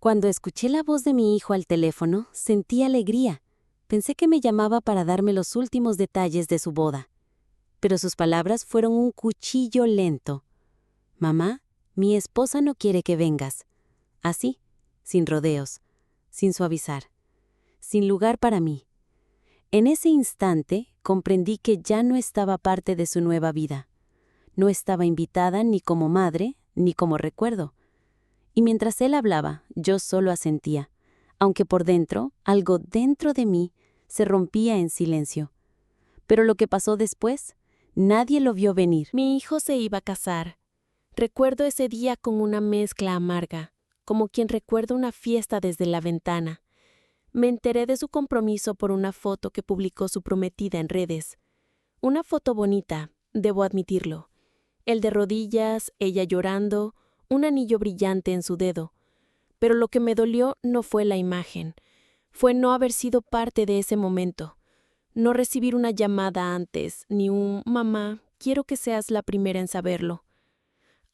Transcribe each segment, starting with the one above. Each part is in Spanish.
Cuando escuché la voz de mi hijo al teléfono, sentí alegría. Pensé que me llamaba para darme los últimos detalles de su boda. Pero sus palabras fueron un cuchillo lento. Mamá, mi esposa no quiere que vengas. Así, sin rodeos, sin suavizar, sin lugar para mí. En ese instante comprendí que ya no estaba parte de su nueva vida. No estaba invitada ni como madre, ni como recuerdo. Y mientras él hablaba, yo solo asentía, aunque por dentro, algo dentro de mí, se rompía en silencio. Pero lo que pasó después, nadie lo vio venir. Mi hijo se iba a casar. Recuerdo ese día con una mezcla amarga, como quien recuerda una fiesta desde la ventana. Me enteré de su compromiso por una foto que publicó su prometida en redes. Una foto bonita, debo admitirlo. Él de rodillas, ella llorando, un anillo brillante en su dedo. Pero lo que me dolió no fue la imagen, fue no haber sido parte de ese momento. No recibir una llamada antes, ni un «mamá, quiero que seas la primera en saberlo».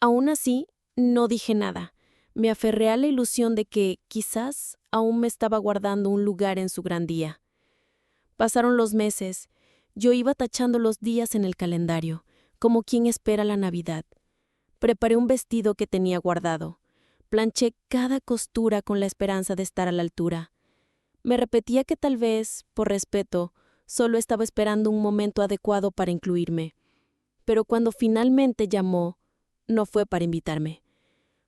Aún así, no dije nada. Me aferré a la ilusión de que, quizás, aún me estaba guardando un lugar en su gran día. Pasaron los meses. Yo iba tachando los días en el calendario, como quien espera la Navidad. Preparé un vestido que tenía guardado. Planché cada costura con la esperanza de estar a la altura. Me repetía que tal vez, por respeto, solo estaba esperando un momento adecuado para incluirme. Pero cuando finalmente llamó, no fue para invitarme.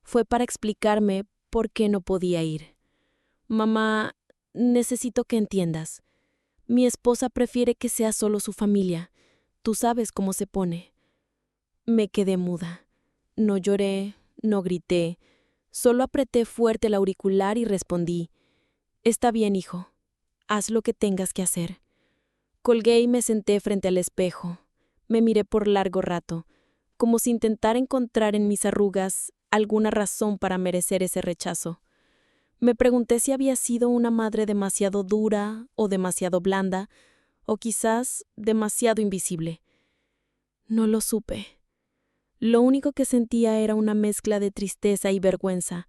Fue para explicarme por qué no podía ir. Mamá, necesito que entiendas. Mi esposa prefiere que sea solo su familia. Tú sabes cómo se pone. Me quedé muda. No lloré, no grité. Solo apreté fuerte el auricular y respondí: «Está bien, hijo. Haz lo que tengas que hacer». Colgué y me senté frente al espejo. Me miré por largo rato, como si intentara encontrar en mis arrugas alguna razón para merecer ese rechazo. Me pregunté si había sido una madre demasiado dura o demasiado blanda, o quizás demasiado invisible. No lo supe. Lo único que sentía era una mezcla de tristeza y vergüenza.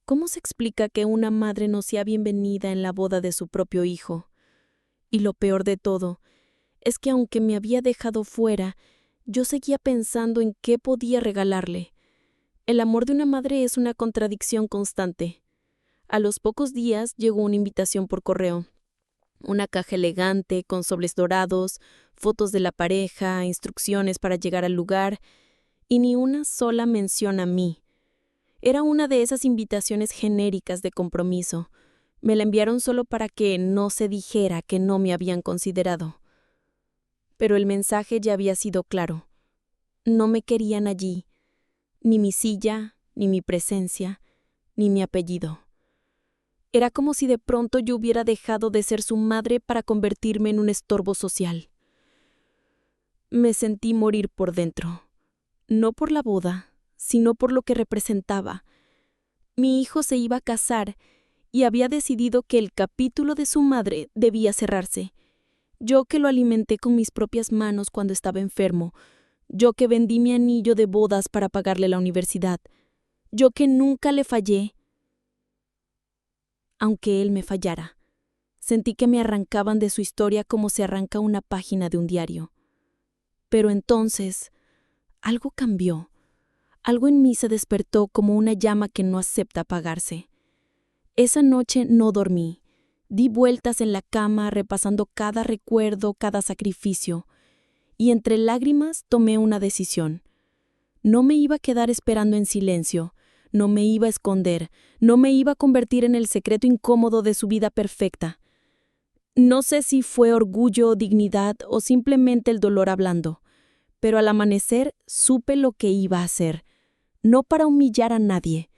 ¿Cómo se explica que una madre no sea bienvenida en la boda de su propio hijo? Y lo peor de todo es que aunque me había dejado fuera, yo seguía pensando en qué podía regalarle. El amor de una madre es una contradicción constante. A los pocos días llegó una invitación por correo. Una caja elegante, con sobres dorados, fotos de la pareja, instrucciones para llegar al lugar, y ni una sola mención a mí. Era una de esas invitaciones genéricas de compromiso. Me la enviaron solo para que no se dijera que no me habían considerado. Pero el mensaje ya había sido claro. No me querían allí, ni mi silla, ni mi presencia, ni mi apellido. Era como si de pronto yo hubiera dejado de ser su madre para convertirme en un estorbo social. Me sentí morir por dentro, no por la boda, sino por lo que representaba. Mi hijo se iba a casar y había decidido que el capítulo de su madre debía cerrarse. Yo que lo alimenté con mis propias manos cuando estaba enfermo, yo que vendí mi anillo de bodas para pagarle la universidad, yo que nunca le fallé, aunque él me fallara. Sentí que me arrancaban de su historia como se arranca una página de un diario. Pero entonces, algo cambió. Algo en mí se despertó como una llama que no acepta apagarse. Esa noche no dormí. Di vueltas en la cama repasando cada recuerdo, cada sacrificio. Y entre lágrimas tomé una decisión. No me iba a quedar esperando en silencio. No me iba a esconder. No me iba a convertir en el secreto incómodo de su vida perfecta. No sé si fue orgullo, dignidad o simplemente el dolor hablando, pero al amanecer supe lo que iba a hacer, no para humillar a nadie,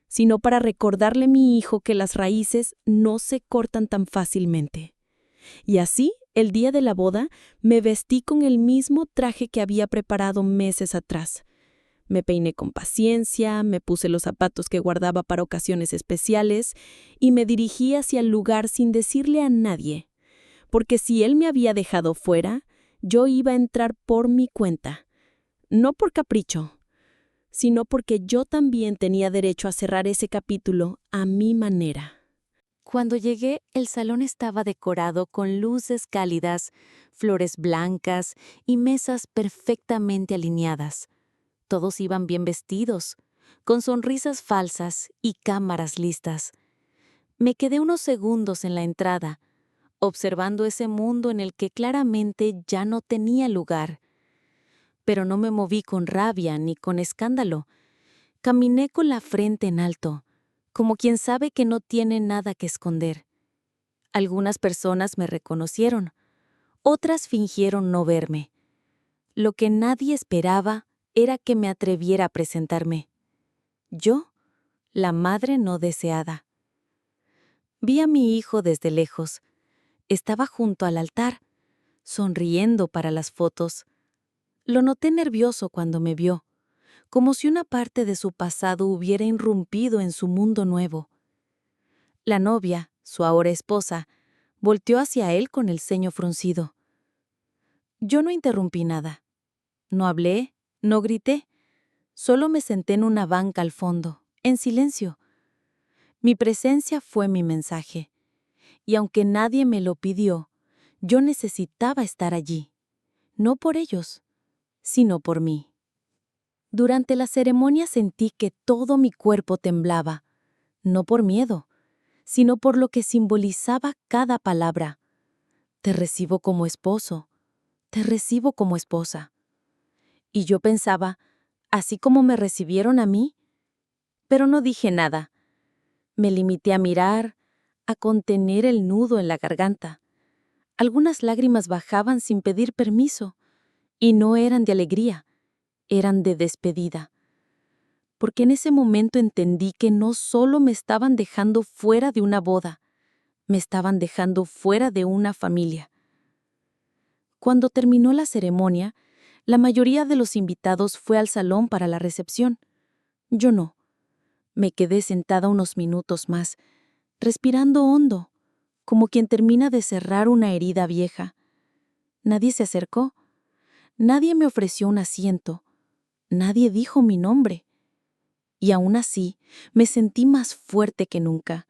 sino para recordarle a mi hijo que las raíces no se cortan tan fácilmente. Y así, el día de la boda, me vestí con el mismo traje que había preparado meses atrás. Me peiné con paciencia, me puse los zapatos que guardaba para ocasiones especiales y me dirigí hacia el lugar sin decirle a nadie. Porque si él me había dejado fuera, yo iba a entrar por mi cuenta. No por capricho, sino porque yo también tenía derecho a cerrar ese capítulo a mi manera. Cuando llegué, el salón estaba decorado con luces cálidas, flores blancas y mesas perfectamente alineadas. Todos iban bien vestidos, con sonrisas falsas y cámaras listas. Me quedé unos segundos en la entrada, observando ese mundo en el que claramente ya no tenía lugar. Pero no me moví con rabia ni con escándalo. Caminé con la frente en alto, como quien sabe que no tiene nada que esconder. Algunas personas me reconocieron, otras fingieron no verme. Lo que nadie esperaba era que me atreviera a presentarme. Yo, la madre no deseada. Vi a mi hijo desde lejos. Estaba junto al altar, sonriendo para las fotos. Lo noté nervioso cuando me vio, como si una parte de su pasado hubiera irrumpido en su mundo nuevo. La novia, su ahora esposa, volteó hacia él con el ceño fruncido. Yo no interrumpí nada. No hablé, no grité. Solo me senté en una banca al fondo, en silencio. Mi presencia fue mi mensaje. Y aunque nadie me lo pidió, yo necesitaba estar allí. No por ellos, sino por mí. Durante la ceremonia sentí que todo mi cuerpo temblaba, no por miedo, sino por lo que simbolizaba cada palabra. Te recibo como esposo, te recibo como esposa. Y yo pensaba, así como me recibieron a mí, pero no dije nada. Me limité a mirar, a contener el nudo en la garganta. Algunas lágrimas bajaban sin pedir permiso, y no eran de alegría, eran de despedida. Porque en ese momento entendí que no solo me estaban dejando fuera de una boda, me estaban dejando fuera de una familia. Cuando terminó la ceremonia, la mayoría de los invitados fue al salón para la recepción. Yo no. Me quedé sentada unos minutos más, respirando hondo, como quien termina de cerrar una herida vieja. Nadie se acercó. Nadie me ofreció un asiento. Nadie dijo mi nombre. Y aún así, me sentí más fuerte que nunca,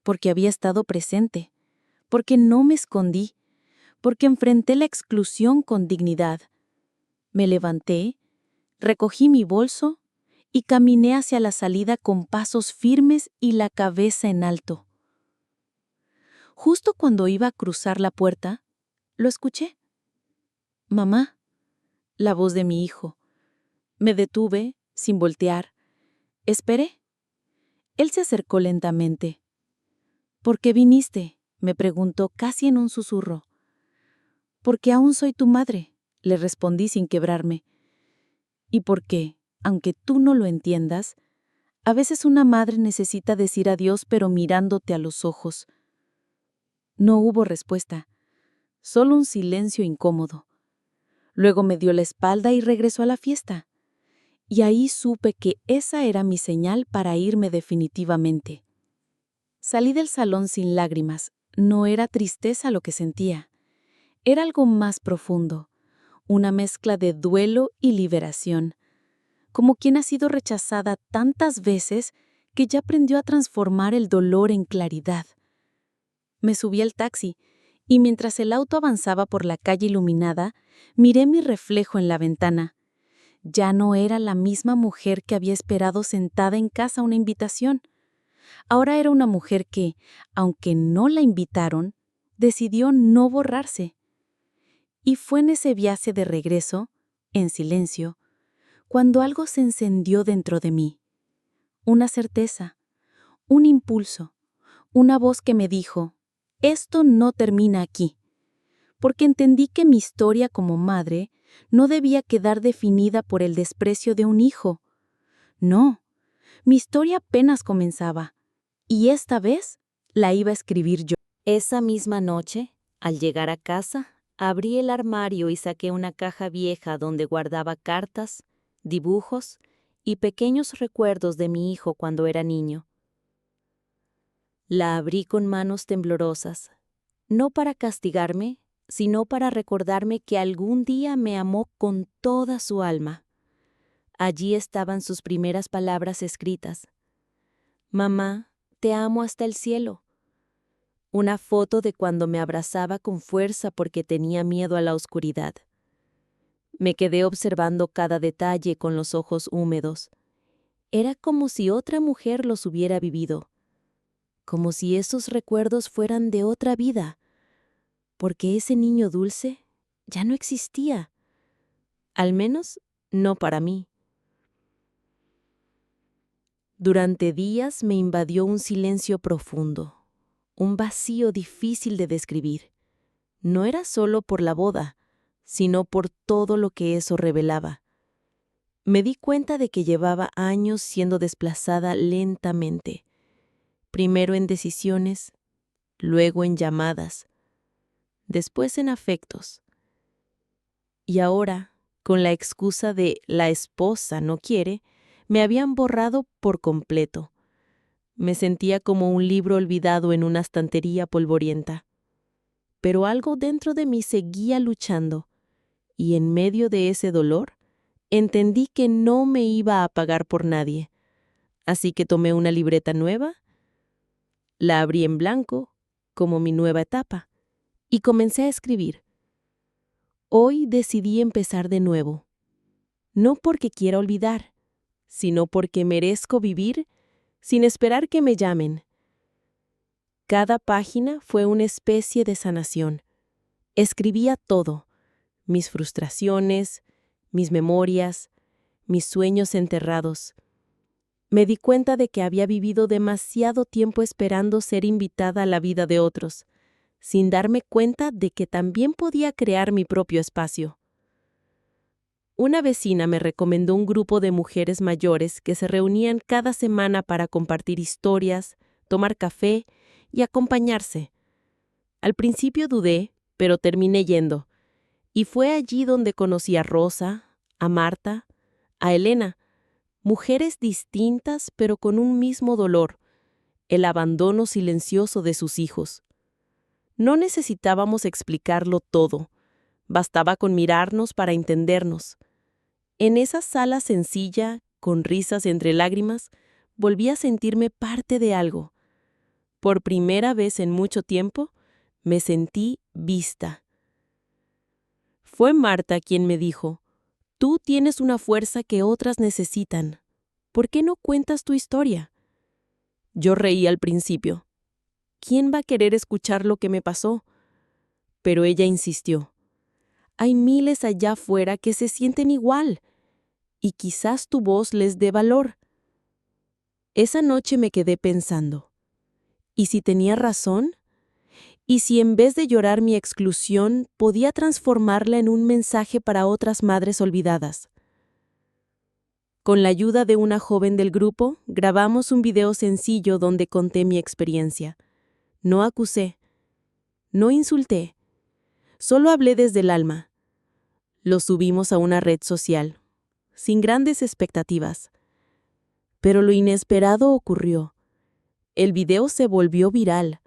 porque había estado presente, porque no me escondí, porque enfrenté la exclusión con dignidad. Me levanté, recogí mi bolso y caminé hacia la salida con pasos firmes y la cabeza en alto. Justo cuando iba a cruzar la puerta, lo escuché. «Mamá», la voz de mi hijo. Me detuve, sin voltear. Esperé. Él se acercó lentamente. «¿Por qué viniste?», me preguntó casi en un susurro. «Porque aún soy tu madre», le respondí sin quebrarme. «Y porque, aunque tú no lo entiendas, a veces una madre necesita decir adiós pero mirándote a los ojos». No hubo respuesta, solo un silencio incómodo. Luego me dio la espalda y regresó a la fiesta. Y ahí supe que esa era mi señal para irme definitivamente. Salí del salón sin lágrimas. No era tristeza lo que sentía. Era algo más profundo, una mezcla de duelo y liberación, como quien ha sido rechazada tantas veces que ya aprendió a transformar el dolor en claridad. Me subí al taxi, y mientras el auto avanzaba por la calle iluminada, miré mi reflejo en la ventana. Ya no era la misma mujer que había esperado sentada en casa una invitación. Ahora era una mujer que, aunque no la invitaron, decidió no borrarse. Y fue en ese viaje de regreso, en silencio, cuando algo se encendió dentro de mí. Una certeza, un impulso, una voz que me dijo, «Esto no termina aquí», porque entendí que mi historia como madre no debía quedar definida por el desprecio de un hijo. No, mi historia apenas comenzaba, y esta vez la iba a escribir yo. Esa misma noche, al llegar a casa, abrí el armario y saqué una caja vieja donde guardaba cartas, dibujos y pequeños recuerdos de mi hijo cuando era niño. La abrí con manos temblorosas, no para castigarme, sino para recordarme que algún día me amó con toda su alma. Allí estaban sus primeras palabras escritas. Mamá, te amo hasta el cielo. Una foto de cuando me abrazaba con fuerza porque tenía miedo a la oscuridad. Me quedé observando cada detalle con los ojos húmedos. Era como si otra mujer los hubiera vivido, como si esos recuerdos fueran de otra vida, porque ese niño dulce ya no existía, al menos no para mí. Durante días me invadió un silencio profundo, un vacío difícil de describir. No era solo por la boda, sino por todo lo que eso revelaba. Me di cuenta de que llevaba años siendo desplazada lentamente, primero en decisiones, luego en llamadas, después en afectos. Y ahora, con la excusa de la esposa no quiere, me habían borrado por completo. Me sentía como un libro olvidado en una estantería polvorienta. Pero algo dentro de mí seguía luchando, y en medio de ese dolor, entendí que no me iba a pagar por nadie. Así que tomé una libreta nueva, la abrí en blanco, como mi nueva etapa, y comencé a escribir. Hoy decidí empezar de nuevo, no porque quiera olvidar, sino porque merezco vivir sin esperar que me llamen. Cada página fue una especie de sanación. Escribía todo, mis frustraciones, mis memorias, mis sueños enterrados. Me di cuenta de que había vivido demasiado tiempo esperando ser invitada a la vida de otros, sin darme cuenta de que también podía crear mi propio espacio. Una vecina me recomendó un grupo de mujeres mayores que se reunían cada semana para compartir historias, tomar café y acompañarse. Al principio dudé, pero terminé yendo, y fue allí donde conocí a Rosa, a Marta, a Elena, mujeres distintas pero con un mismo dolor, el abandono silencioso de sus hijos. No necesitábamos explicarlo todo, bastaba con mirarnos para entendernos. En esa sala sencilla, con risas entre lágrimas, volví a sentirme parte de algo. Por primera vez en mucho tiempo, me sentí vista. Fue Marta quien me dijo, «Tú tienes una fuerza que otras necesitan. ¿Por qué no cuentas tu historia?» Yo reí al principio. ¿Quién va a querer escuchar lo que me pasó? Pero ella insistió. Hay miles allá afuera que se sienten igual, y quizás tu voz les dé valor. Esa noche me quedé pensando, ¿y si tenía razón? ¿Y si en vez de llorar mi exclusión, podía transformarla en un mensaje para otras madres olvidadas? Con la ayuda de una joven del grupo, grabamos un video sencillo donde conté mi experiencia. No acusé, no insulté, solo hablé desde el alma. Lo subimos a una red social, sin grandes expectativas. Pero lo inesperado ocurrió. El video se volvió viral.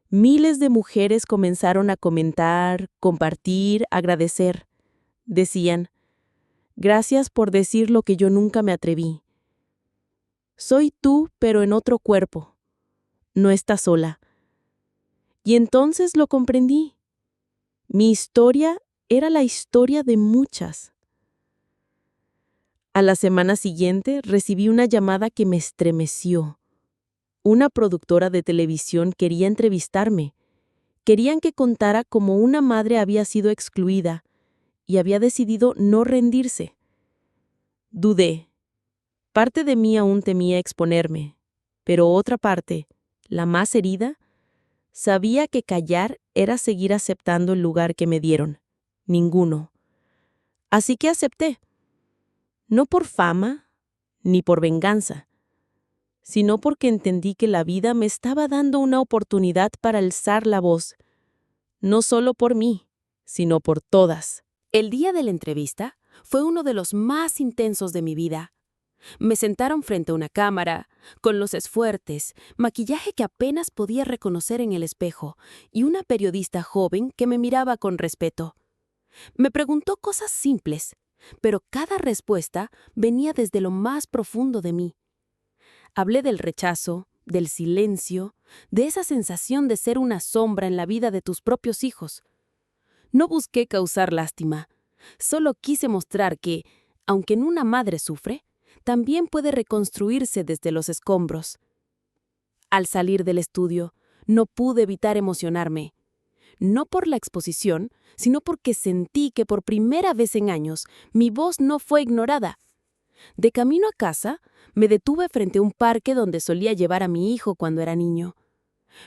Miles de mujeres comenzaron a comentar, compartir, agradecer. Decían, «Gracias por decir lo que yo nunca me atreví. Soy tú, pero en otro cuerpo. No estás sola». Y entonces lo comprendí. Mi historia era la historia de muchas. A la semana siguiente recibí una llamada que me estremeció. Una productora de televisión quería entrevistarme. Querían que contara cómo una madre había sido excluida y había decidido no rendirse. Dudé. Parte de mí aún temía exponerme, pero otra parte, la más herida, sabía que callar era seguir aceptando el lugar que me dieron. Ninguno. Así que acepté. No por fama, ni por venganza, sino porque entendí que la vida me estaba dando una oportunidad para alzar la voz, no solo por mí, sino por todas. El día de la entrevista fue uno de los más intensos de mi vida. Me sentaron frente a una cámara, con luces fuertes, maquillaje que apenas podía reconocer en el espejo, y una periodista joven que me miraba con respeto. Me preguntó cosas simples. pero cada respuesta venía desde lo más profundo de mí. Hablé del rechazo, del silencio, de esa sensación de ser una sombra en la vida de tus propios hijos. No busqué causar lástima, solo quise mostrar que, aunque en una madre sufre, también puede reconstruirse desde los escombros. Al salir del estudio, no pude evitar emocionarme, no por la exposición, sino porque sentí que por primera vez en años mi voz no fue ignorada. De camino a casa, me detuve frente a un parque donde solía llevar a mi hijo cuando era niño.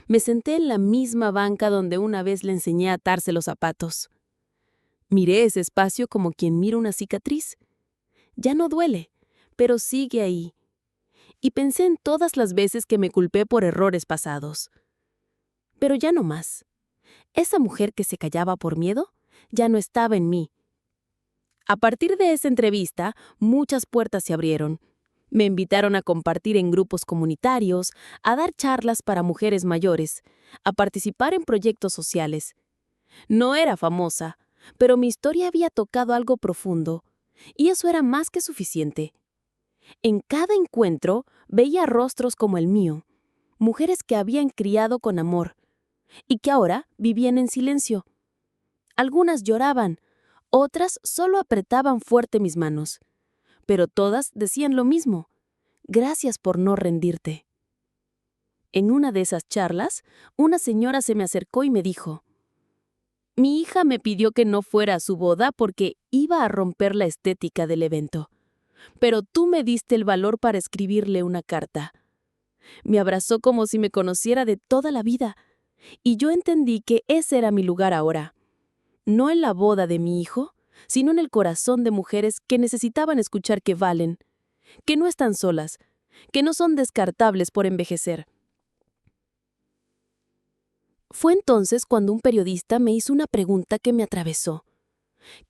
Me senté en la misma banca donde una vez le enseñé a atarse los zapatos. Miré ese espacio como quien mira una cicatriz. Ya no duele, pero sigue ahí. Y pensé en todas las veces que me culpé por errores pasados. Pero ya no más. Esa mujer que se callaba por miedo ya no estaba en mí. A partir de esa entrevista, muchas puertas se abrieron. Me invitaron a compartir en grupos comunitarios, a dar charlas para mujeres mayores, a participar en proyectos sociales. No era famosa, pero mi historia había tocado algo profundo, y eso era más que suficiente. En cada encuentro veía rostros como el mío, mujeres que habían criado con amor, y que ahora vivían en silencio. Algunas lloraban, otras solo apretaban fuerte mis manos, pero todas decían lo mismo: gracias por no rendirte. En una de esas charlas, una señora se me acercó y me dijo: mi hija me pidió que no fuera a su boda porque iba a romper la estética del evento, pero tú me diste el valor para escribirle una carta. Me abrazó como si me conociera de toda la vida, y yo entendí que ese era mi lugar ahora. No en la boda de mi hijo, sino en el corazón de mujeres que necesitaban escuchar que valen, que no están solas, que no son descartables por envejecer. Fue entonces cuando un periodista me hizo una pregunta que me atravesó.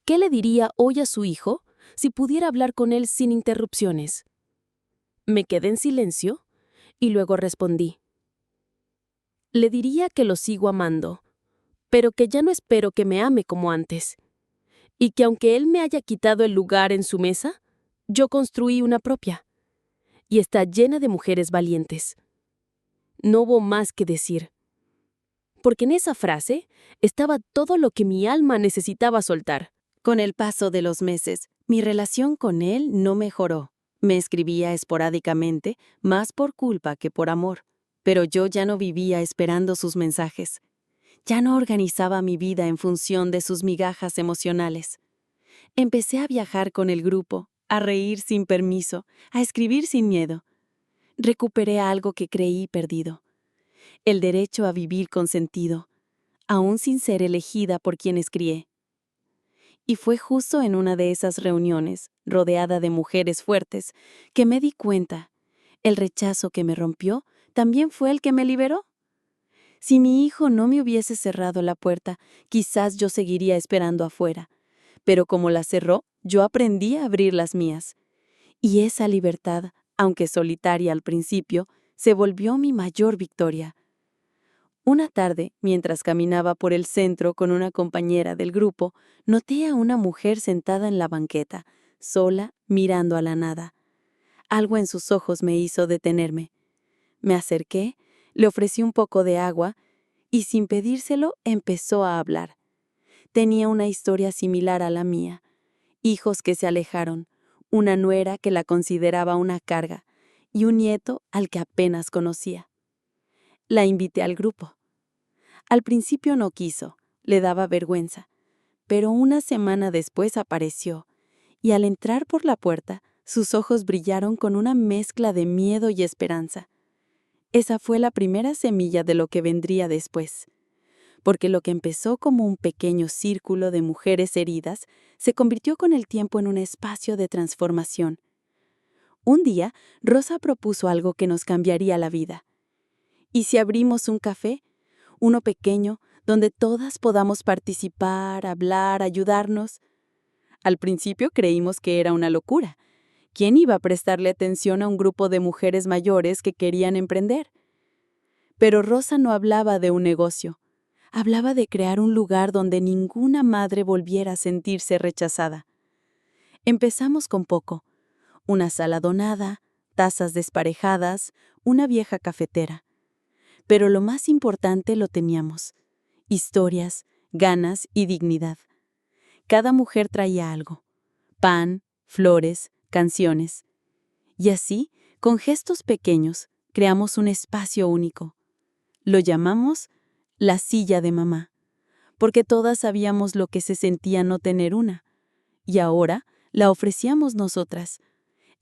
¿Qué le diría hoy a su hijo si pudiera hablar con él sin interrupciones? Me quedé en silencio y luego respondí: le diría que lo sigo amando, pero que ya no espero que me ame como antes, y que aunque él me haya quitado el lugar en su mesa, yo construí una propia, y está llena de mujeres valientes. No hubo más que decir, porque en esa frase estaba todo lo que mi alma necesitaba soltar. Con el paso de los meses, mi relación con él no mejoró. Me escribía esporádicamente, más por culpa que por amor, pero yo ya no vivía esperando sus mensajes. Ya no organizaba mi vida en función de sus migajas emocionales. Empecé a viajar con el grupo, a reír sin permiso, a escribir sin miedo. Recuperé algo que creí perdido: el derecho a vivir con sentido, aún sin ser elegida por quienes crié. Y fue justo en una de esas reuniones, rodeada de mujeres fuertes, que me di cuenta: el rechazo que me rompió también fue el que me liberó. Si mi hijo no me hubiese cerrado la puerta, quizás yo seguiría esperando afuera. Pero como la cerró, yo aprendí a abrir las mías. Y esa libertad, aunque solitaria al principio, se volvió mi mayor victoria. Una tarde, mientras caminaba por el centro con una compañera del grupo, noté a una mujer sentada en la banqueta, sola, mirando a la nada. Algo en sus ojos me hizo detenerme. Me acerqué, le ofrecí un poco de agua y, sin pedírselo, empezó a hablar. Tenía una historia similar a la mía: hijos que se alejaron, una nuera que la consideraba una carga y un nieto al que apenas conocía. La invité al grupo. Al principio no quiso, le daba vergüenza, pero una semana después apareció, y al entrar por la puerta, sus ojos brillaron con una mezcla de miedo y esperanza. Esa fue la primera semilla de lo que vendría después, porque lo que empezó como un pequeño círculo de mujeres heridas se convirtió con el tiempo en un espacio de transformación. Un día, Rosa propuso algo que nos cambiaría la vida. ¿Y si abrimos un café? Uno pequeño, donde todas podamos participar, hablar, ayudarnos. Al principio creímos que era una locura. ¿Quién iba a prestarle atención a un grupo de mujeres mayores que querían emprender? Pero Rosa no hablaba de un negocio. Hablaba de crear un lugar donde ninguna madre volviera a sentirse rechazada. Empezamos con poco: una sala donada, tazas desparejadas, una vieja cafetera. Pero lo más importante lo teníamos: historias, ganas y dignidad. Cada mujer traía algo: pan, flores, canciones. Y así, con gestos pequeños, creamos un espacio único. Lo llamamos la silla de mamá, porque todas sabíamos lo que se sentía no tener una, y ahora la ofrecíamos nosotras.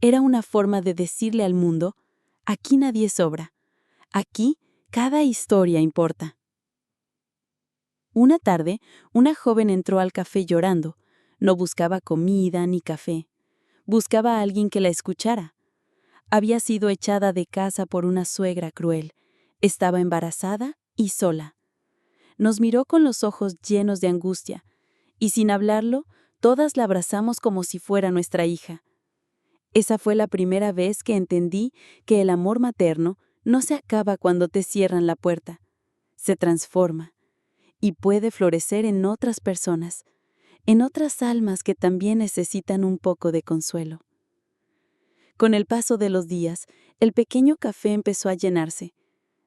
Era una forma de decirle al mundo: aquí nadie sobra, aquí cada historia importa. Una tarde, una joven entró al café llorando. No buscaba comida ni café. Buscaba a alguien que la escuchara. Había sido echada de casa por una suegra cruel. Estaba embarazada y sola. Nos miró con los ojos llenos de angustia, y sin hablarlo, todas la abrazamos como si fuera nuestra hija. Esa fue la primera vez que entendí que el amor materno no se acaba cuando te cierran la puerta. Se transforma y puede florecer en otras personas, en otras almas que también necesitan un poco de consuelo. Con el paso de los días, el pequeño café empezó a llenarse,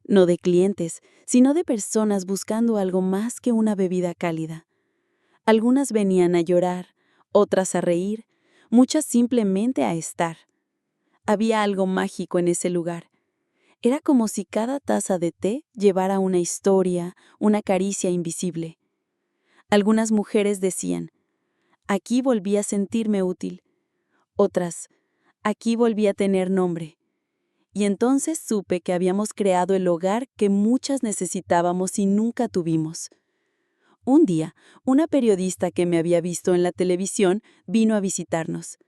no de clientes, sino de personas buscando algo más que una bebida cálida. Algunas venían a llorar, otras a reír, muchas simplemente a estar. Había algo mágico en ese lugar. Era como si cada taza de té llevara una historia, una caricia invisible. Algunas mujeres decían: aquí volví a sentirme útil. Otras: aquí volví a tener nombre. Y entonces supe que habíamos creado el hogar que muchas necesitábamos y nunca tuvimos. Un día, una periodista que me había visto en la televisión vino a visitarnos.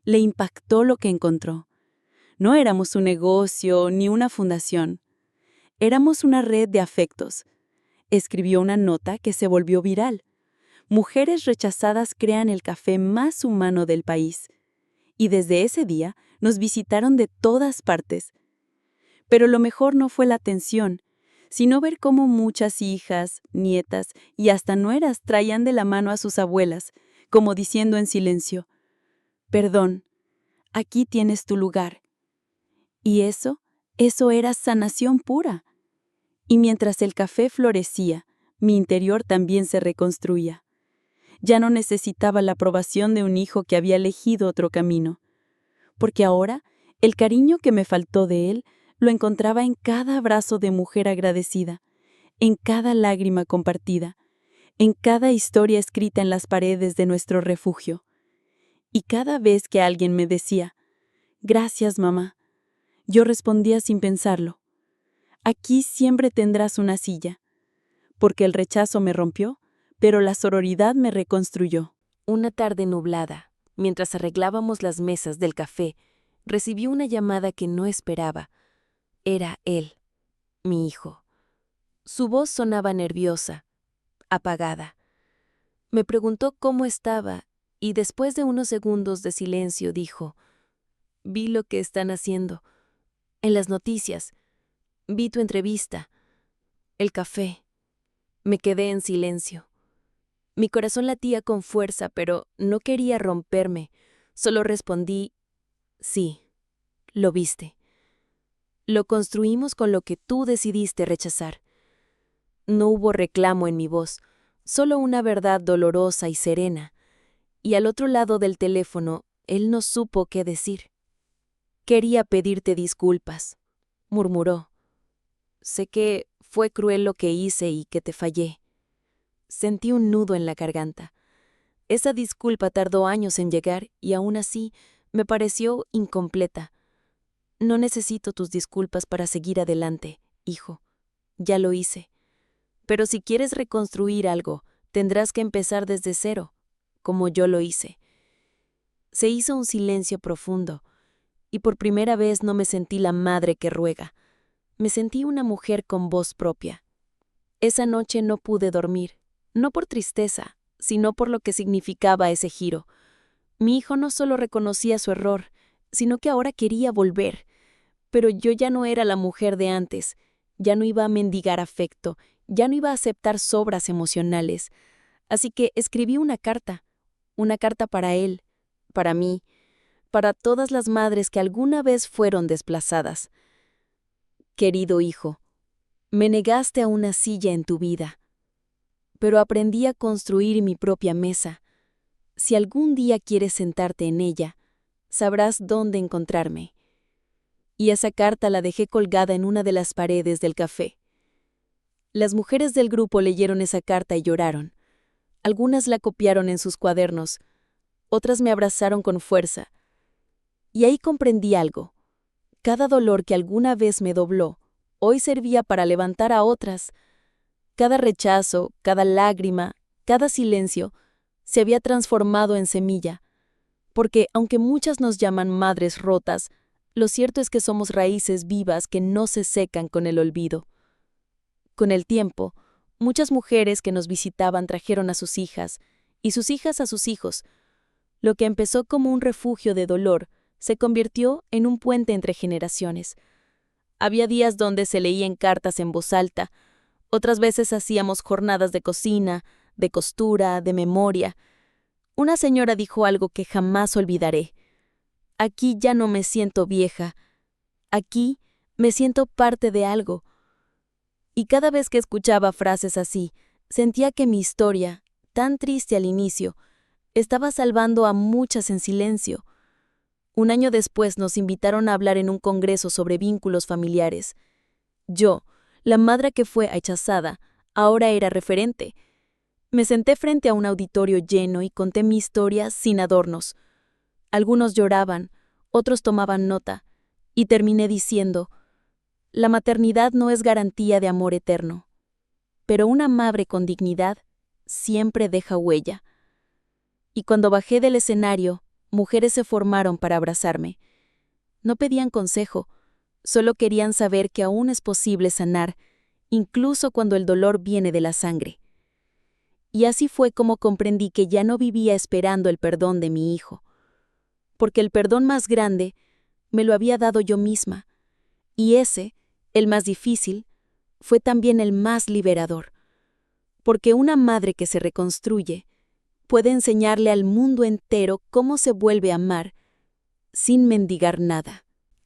Le impactó lo que encontró. No éramos un negocio ni una fundación. Éramos una red de afectos. Escribió una nota que se volvió viral. Mujeres rechazadas crean el café más humano del país. Y desde ese día nos visitaron de todas partes. Pero lo mejor no fue la atención, sino ver cómo muchas hijas, nietas y hasta nueras traían de la mano a sus abuelas, como diciendo en silencio: perdón, aquí tienes tu lugar. Y eso era sanación pura. Y mientras el café florecía, mi interior también se reconstruía. Ya no necesitaba la aprobación de un hijo que había elegido otro camino, porque ahora el cariño que me faltó de él lo encontraba en cada abrazo de mujer agradecida, en cada lágrima compartida, en cada historia escrita en las paredes de nuestro refugio. Y cada vez que alguien me decía: gracias, mamá, yo respondía sin pensarlo: aquí siempre tendrás una silla, porque el rechazo me rompió, pero la sororidad me reconstruyó. Una tarde nublada, mientras arreglábamos las mesas del café, recibí una llamada que no esperaba. Era él, mi hijo. Su voz sonaba nerviosa, apagada. Me preguntó cómo estaba y después de unos segundos de silencio dijo: vi lo que están haciendo. En las noticias. Vi tu entrevista. El café. Me quedé en silencio. Mi corazón latía con fuerza, pero no quería romperme. Solo respondí: sí, lo viste. Lo construimos con lo que tú decidiste rechazar. No hubo reclamo en mi voz, solo una verdad dolorosa y serena. Y al otro lado del teléfono, él no supo qué decir. Quería pedirte disculpas, murmuró. Sé que fue cruel lo que hice y que te fallé. Sentí un nudo en la garganta. Esa disculpa tardó años en llegar y aún así me pareció incompleta. No necesito tus disculpas para seguir adelante, hijo. Ya lo hice. Pero si quieres reconstruir algo, tendrás que empezar desde cero, como yo lo hice. Se hizo un silencio profundo, y por primera vez no me sentí la madre que ruega. Me sentí una mujer con voz propia. Esa noche no pude dormir, no por tristeza, sino por lo que significaba ese giro. Mi hijo no solo reconocía su error, sino que ahora quería volver. Pero yo ya no era la mujer de antes, ya no iba a mendigar afecto, ya no iba a aceptar sobras emocionales. Así que escribí una carta para él, para mí, para todas las madres que alguna vez fueron desplazadas. Querido hijo, me negaste a una silla en tu vida, pero aprendí a construir mi propia mesa. Si algún día quieres sentarte en ella, sabrás dónde encontrarme. Y esa carta la dejé colgada en una de las paredes del café. Las mujeres del grupo leyeron esa carta y lloraron. Algunas la copiaron en sus cuadernos, otras me abrazaron con fuerza. Y ahí comprendí algo. Cada dolor que alguna vez me dobló, hoy servía para levantar a otras. Cada rechazo, cada lágrima, cada silencio, se había transformado en semilla. Porque, aunque muchas nos llaman madres rotas, lo cierto es que somos raíces vivas que no se secan con el olvido. Con el tiempo, muchas mujeres que nos visitaban trajeron a sus hijas, y sus hijas a sus hijos. Lo que empezó como un refugio de dolor, se convirtió en un puente entre generaciones. Había días donde se leían cartas en voz alta, otras veces hacíamos jornadas de cocina, de costura, de memoria. Una señora dijo algo que jamás olvidaré. Aquí ya no me siento vieja. Aquí me siento parte de algo. Y cada vez que escuchaba frases así, sentía que mi historia, tan triste al inicio, estaba salvando a muchas en silencio. Un año después nos invitaron a hablar en un congreso sobre vínculos familiares. Yo, la madre que fue rechazada, ahora era referente. Me senté frente a un auditorio lleno y conté mi historia sin adornos. Algunos lloraban, otros tomaban nota, y terminé diciendo: la maternidad no es garantía de amor eterno, pero una madre con dignidad siempre deja huella. Y cuando bajé del escenario, mujeres se formaron para abrazarme. No pedían consejo, solo querían saber que aún es posible sanar, incluso cuando el dolor viene de la sangre. Y así fue como comprendí que ya no vivía esperando el perdón de mi hijo, porque el perdón más grande me lo había dado yo misma, y ese, el más difícil, fue también el más liberador, porque una madre que se reconstruye puede enseñarle al mundo entero cómo se vuelve a amar sin mendigar nada.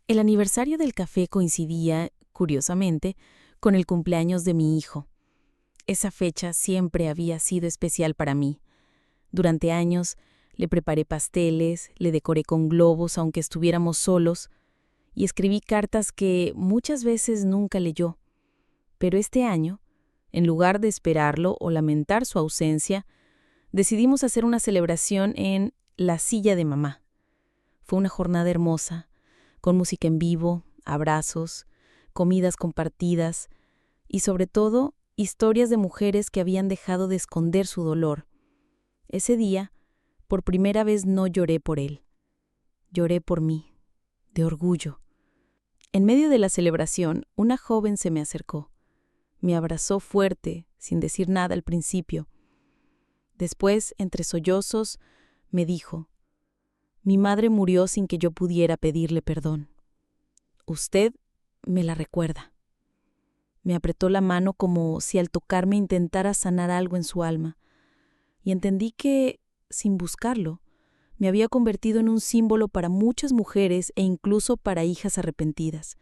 El aniversario del café coincidía, curiosamente, con el cumpleaños de mi hijo. Esa fecha siempre había sido especial para mí. Durante años le preparé pasteles, le decoré con globos aunque estuviéramos solos, y escribí cartas que muchas veces nunca leyó. Pero este año, en lugar de esperarlo o lamentar su ausencia, decidimos hacer una celebración en la silla de mamá. Fue una jornada hermosa, con música en vivo, abrazos, comidas compartidas y, sobre todo, historias de mujeres que habían dejado de esconder su dolor. Ese día, por primera vez no lloré por él. Lloré por mí, de orgullo. En medio de la celebración, una joven se me acercó. Me abrazó fuerte, sin decir nada al principio. Después, entre sollozos, me dijo: mi madre murió sin que yo pudiera pedirle perdón. Usted me la recuerda. Me apretó la mano como si al tocarme intentara sanar algo en su alma, y entendí que, sin buscarlo, me había convertido en un símbolo para muchas mujeres e incluso para hijas arrepentidas,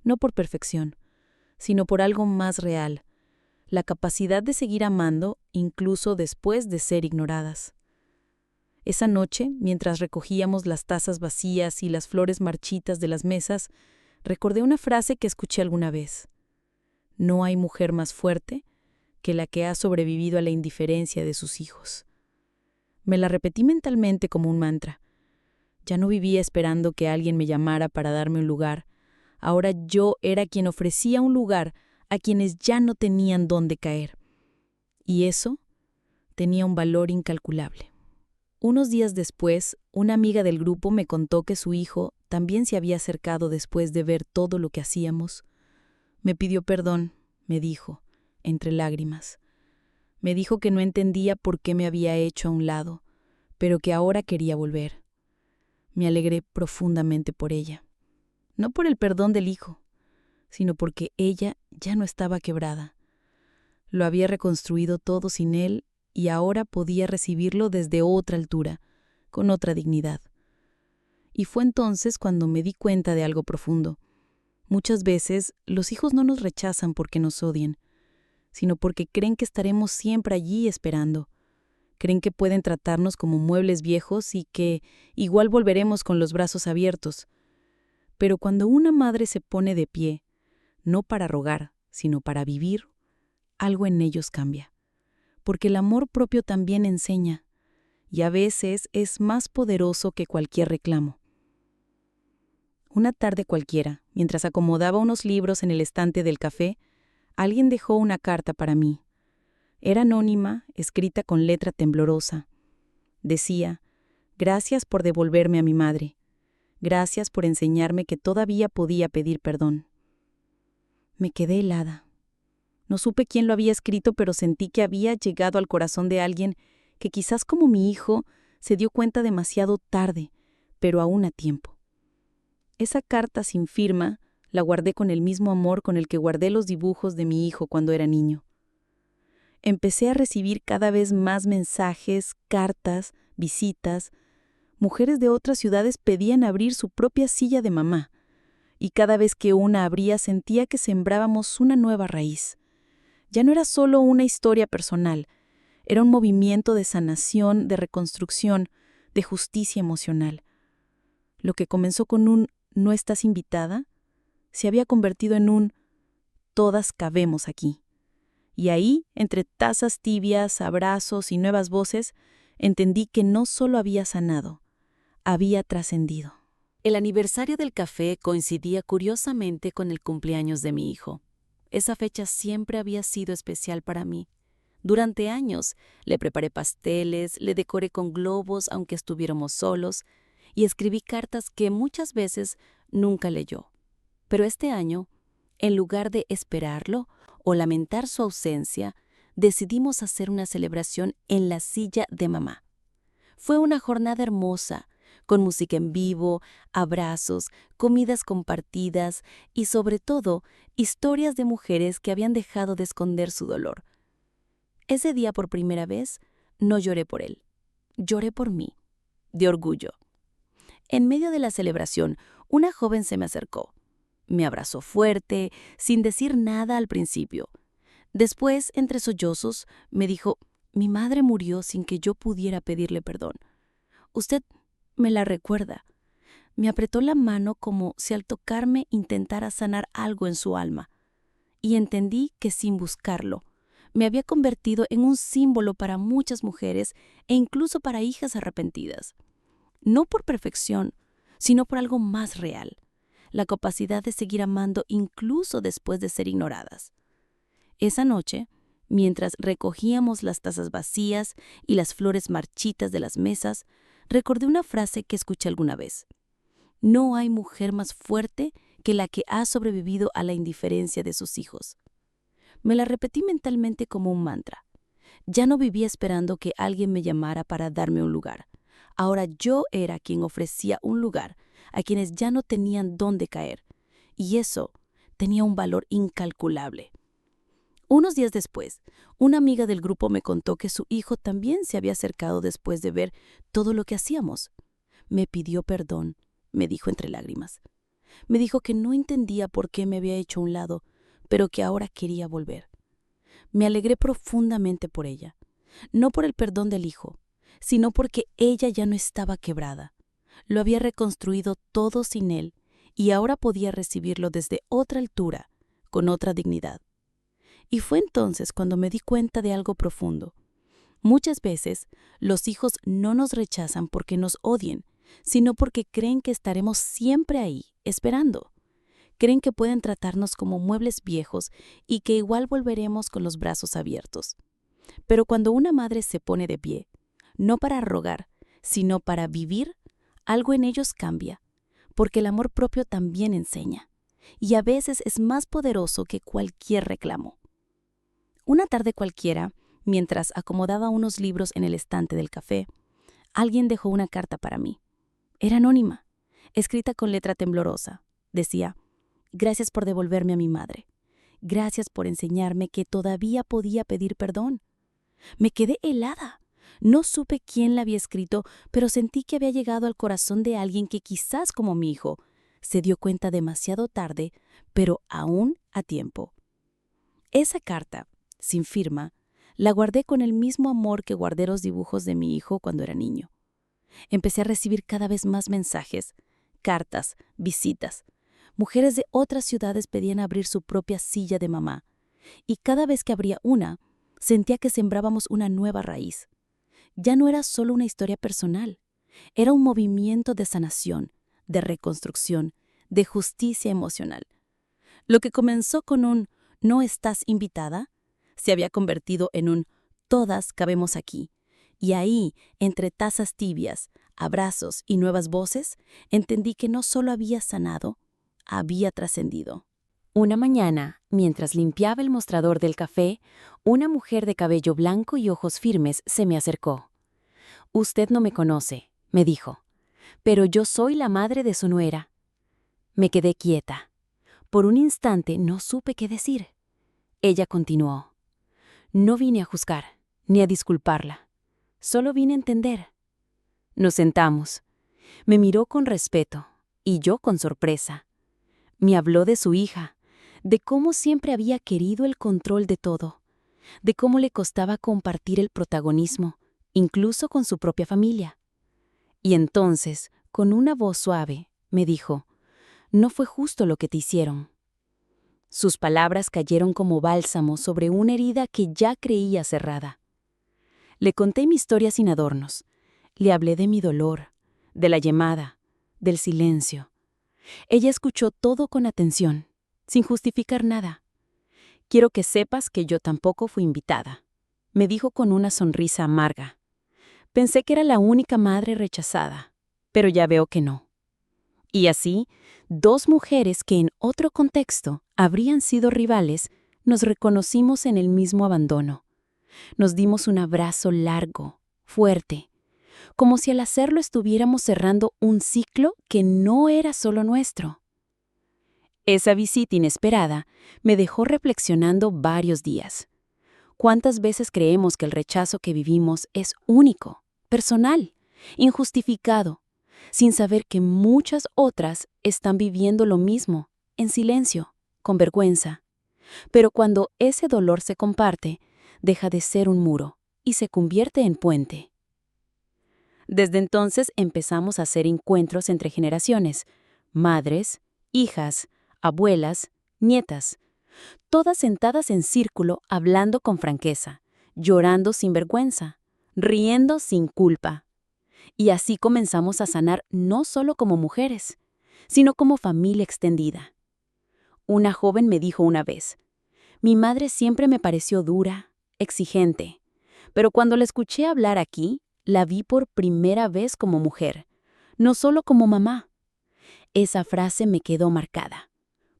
no por perfección, sino por algo más real, la capacidad de seguir amando incluso después de ser ignoradas. Esa noche, mientras recogíamos las tazas vacías y las flores marchitas de las mesas, recordé una frase que escuché alguna vez: no hay mujer más fuerte que la que ha sobrevivido a la indiferencia de sus hijos. Me la repetí mentalmente como un mantra. Ya no vivía esperando que alguien me llamara para darme un lugar. Ahora yo era quien ofrecía un lugar a quienes ya no tenían dónde caer. Y eso tenía un valor incalculable. Unos días después, una amiga del grupo me contó que su hijo también se había acercado después de ver todo lo que hacíamos. Me pidió perdón, me dijo, entre lágrimas. Me dijo que no entendía por qué me había hecho a un lado, pero que ahora quería volver. Me alegré profundamente por ella. No por el perdón del hijo, sino porque ella ya no estaba quebrada. Lo había reconstruido todo sin él y ahora podía recibirlo desde otra altura, con otra dignidad. Y fue entonces cuando me di cuenta de algo profundo. Muchas veces los hijos no nos rechazan porque nos odien, sino porque creen que estaremos siempre allí esperando. Creen que pueden tratarnos como muebles viejos y que igual volveremos con los brazos abiertos. Pero cuando una madre se pone de pie, no para rogar, sino para vivir, algo en ellos cambia. Porque el amor propio también enseña, y a veces es más poderoso que cualquier reclamo. Una tarde cualquiera, mientras acomodaba unos libros en el estante del café, alguien dejó una carta para mí. Era anónima, escrita con letra temblorosa. Decía: «Gracias por devolverme a mi madre. Gracias por enseñarme que todavía podía pedir perdón». Me quedé helada. No supe quién lo había escrito, pero sentí que había llegado al corazón de alguien que quizás como mi hijo se dio cuenta demasiado tarde, pero aún a tiempo. Esa carta sin firma la guardé con el mismo amor con el que guardé los dibujos de mi hijo cuando era niño. Empecé a recibir cada vez más mensajes, cartas, visitas. Mujeres de otras ciudades pedían abrir su propia silla de mamá, y cada vez que una abría sentía que sembrábamos una nueva raíz. Ya no era solo una historia personal, era un movimiento de sanación, de reconstrucción, de justicia emocional. Lo que comenzó con un «no estás invitada» se había convertido en un «todas cabemos aquí». Y ahí, entre tazas tibias, abrazos y nuevas voces, entendí que no solo había sanado, había trascendido. El aniversario del café coincidía curiosamente con el cumpleaños de mi hijo. Esa fecha siempre había sido especial para mí. Durante años le preparé pasteles, le decoré con globos aunque estuviéramos solos, y escribí cartas que muchas veces nunca leyó. Pero este año, en lugar de esperarlo o lamentar su ausencia, decidimos hacer una celebración en la silla de mamá. Fue una jornada hermosa, con música en vivo, abrazos, comidas compartidas y, sobre todo, historias de mujeres que habían dejado de esconder su dolor. Ese día, por primera vez, no lloré por él. Lloré por mí, de orgullo. En medio de la celebración, una joven se me acercó. Me abrazó fuerte, sin decir nada al principio. Después, entre sollozos, me dijo: «Mi madre murió sin que yo pudiera pedirle perdón. Usted me la recuerda». Me apretó la mano como si al tocarme intentara sanar algo en su alma. Y entendí que sin buscarlo, me había convertido en un símbolo para muchas mujeres e incluso para hijas arrepentidas. No por perfección, sino por algo más real: la capacidad de seguir amando incluso después de ser ignoradas. Esa noche, mientras recogíamos las tazas vacías y las flores marchitas de las mesas, recordé una frase que escuché alguna vez: «No hay mujer más fuerte que la que ha sobrevivido a la indiferencia de sus hijos». Me la repetí mentalmente como un mantra. Ya no vivía esperando que alguien me llamara para darme un lugar. Ahora yo era quien ofrecía un lugar a quienes ya no tenían dónde caer. Y eso tenía un valor incalculable. Unos días después, una amiga del grupo me contó que su hijo también se había acercado después de ver todo lo que hacíamos. Me pidió perdón, me dijo entre lágrimas. Me dijo que no entendía por qué me había hecho a un lado, pero que ahora quería volver. Me alegré profundamente por ella, no por el perdón del hijo, sino porque ella ya no estaba quebrada. Lo había reconstruido todo sin él y ahora podía recibirlo desde otra altura, con otra dignidad. Y fue entonces cuando me di cuenta de algo profundo. Muchas veces los hijos no nos rechazan porque nos odien, sino porque creen que estaremos siempre ahí, esperando. Creen que pueden tratarnos como muebles viejos y que igual volveremos con los brazos abiertos. Pero cuando una madre se pone de pie, no para rogar, sino para vivir, algo en ellos cambia, porque el amor propio también enseña, y a veces es más poderoso que cualquier reclamo. Una tarde cualquiera, mientras acomodaba unos libros en el estante del café, alguien dejó una carta para mí. Era anónima, escrita con letra temblorosa. Decía: «Gracias por devolverme a mi madre. Gracias por enseñarme que todavía podía pedir perdón». Me quedé helada. No supe quién la había escrito, pero sentí que había llegado al corazón de alguien que quizás como mi hijo se dio cuenta demasiado tarde, pero aún a tiempo. Esa carta, sin firma, la guardé con el mismo amor que guardé los dibujos de mi hijo cuando era niño. Empecé a recibir cada vez más mensajes, cartas, visitas. Mujeres de otras ciudades pedían abrir su propia silla de mamá, y cada vez que abría una, sentía que sembrábamos una nueva raíz. Ya no era solo una historia personal, era un movimiento de sanación, de reconstrucción, de justicia emocional. Lo que comenzó con un «no estás invitada» se había convertido en un «todas cabemos aquí». Y ahí, entre tazas tibias, abrazos y nuevas voces, entendí que no solo había sanado, había trascendido. Una mañana, mientras limpiaba el mostrador del café, una mujer de cabello blanco y ojos firmes se me acercó. «Usted no me conoce», me dijo, «pero yo soy la madre de su nuera». Me quedé quieta. Por un instante no supe qué decir. Ella continuó. «No vine a juzgar, ni a disculparla. Solo vine a entender». Nos sentamos. Me miró con respeto, y yo con sorpresa. Me habló de su hija, de cómo siempre había querido el control de todo, de cómo le costaba compartir el protagonismo, incluso con su propia familia. Y entonces, con una voz suave, me dijo, «No fue justo lo que te hicieron». Sus palabras cayeron como bálsamo sobre una herida que ya creía cerrada. Le conté mi historia sin adornos. Le hablé de mi dolor, de la llamada, del silencio. Ella escuchó todo con atención, sin justificar nada. «Quiero que sepas que yo tampoco fui invitada», me dijo con una sonrisa amarga. «Pensé que era la única madre rechazada, pero ya veo que no». Y así, dos mujeres que en otro contexto habrían sido rivales, nos reconocimos en el mismo abandono. Nos dimos un abrazo largo, fuerte, como si al hacerlo estuviéramos cerrando un ciclo que no era solo nuestro. Esa visita inesperada me dejó reflexionando varios días. ¿Cuántas veces creemos que el rechazo que vivimos es único, personal, injustificado, sin saber que muchas otras están viviendo lo mismo, en silencio, con vergüenza? Pero cuando ese dolor se comparte, deja de ser un muro y se convierte en puente. Desde entonces empezamos a hacer encuentros entre generaciones, madres, hijas, abuelas, nietas, todas sentadas en círculo hablando con franqueza, llorando sin vergüenza, riendo sin culpa. Y así comenzamos a sanar no solo como mujeres, sino como familia extendida. Una joven me dijo una vez, «Mi madre siempre me pareció dura, exigente, pero cuando la escuché hablar aquí, la vi por primera vez como mujer, no solo como mamá». Esa frase me quedó marcada,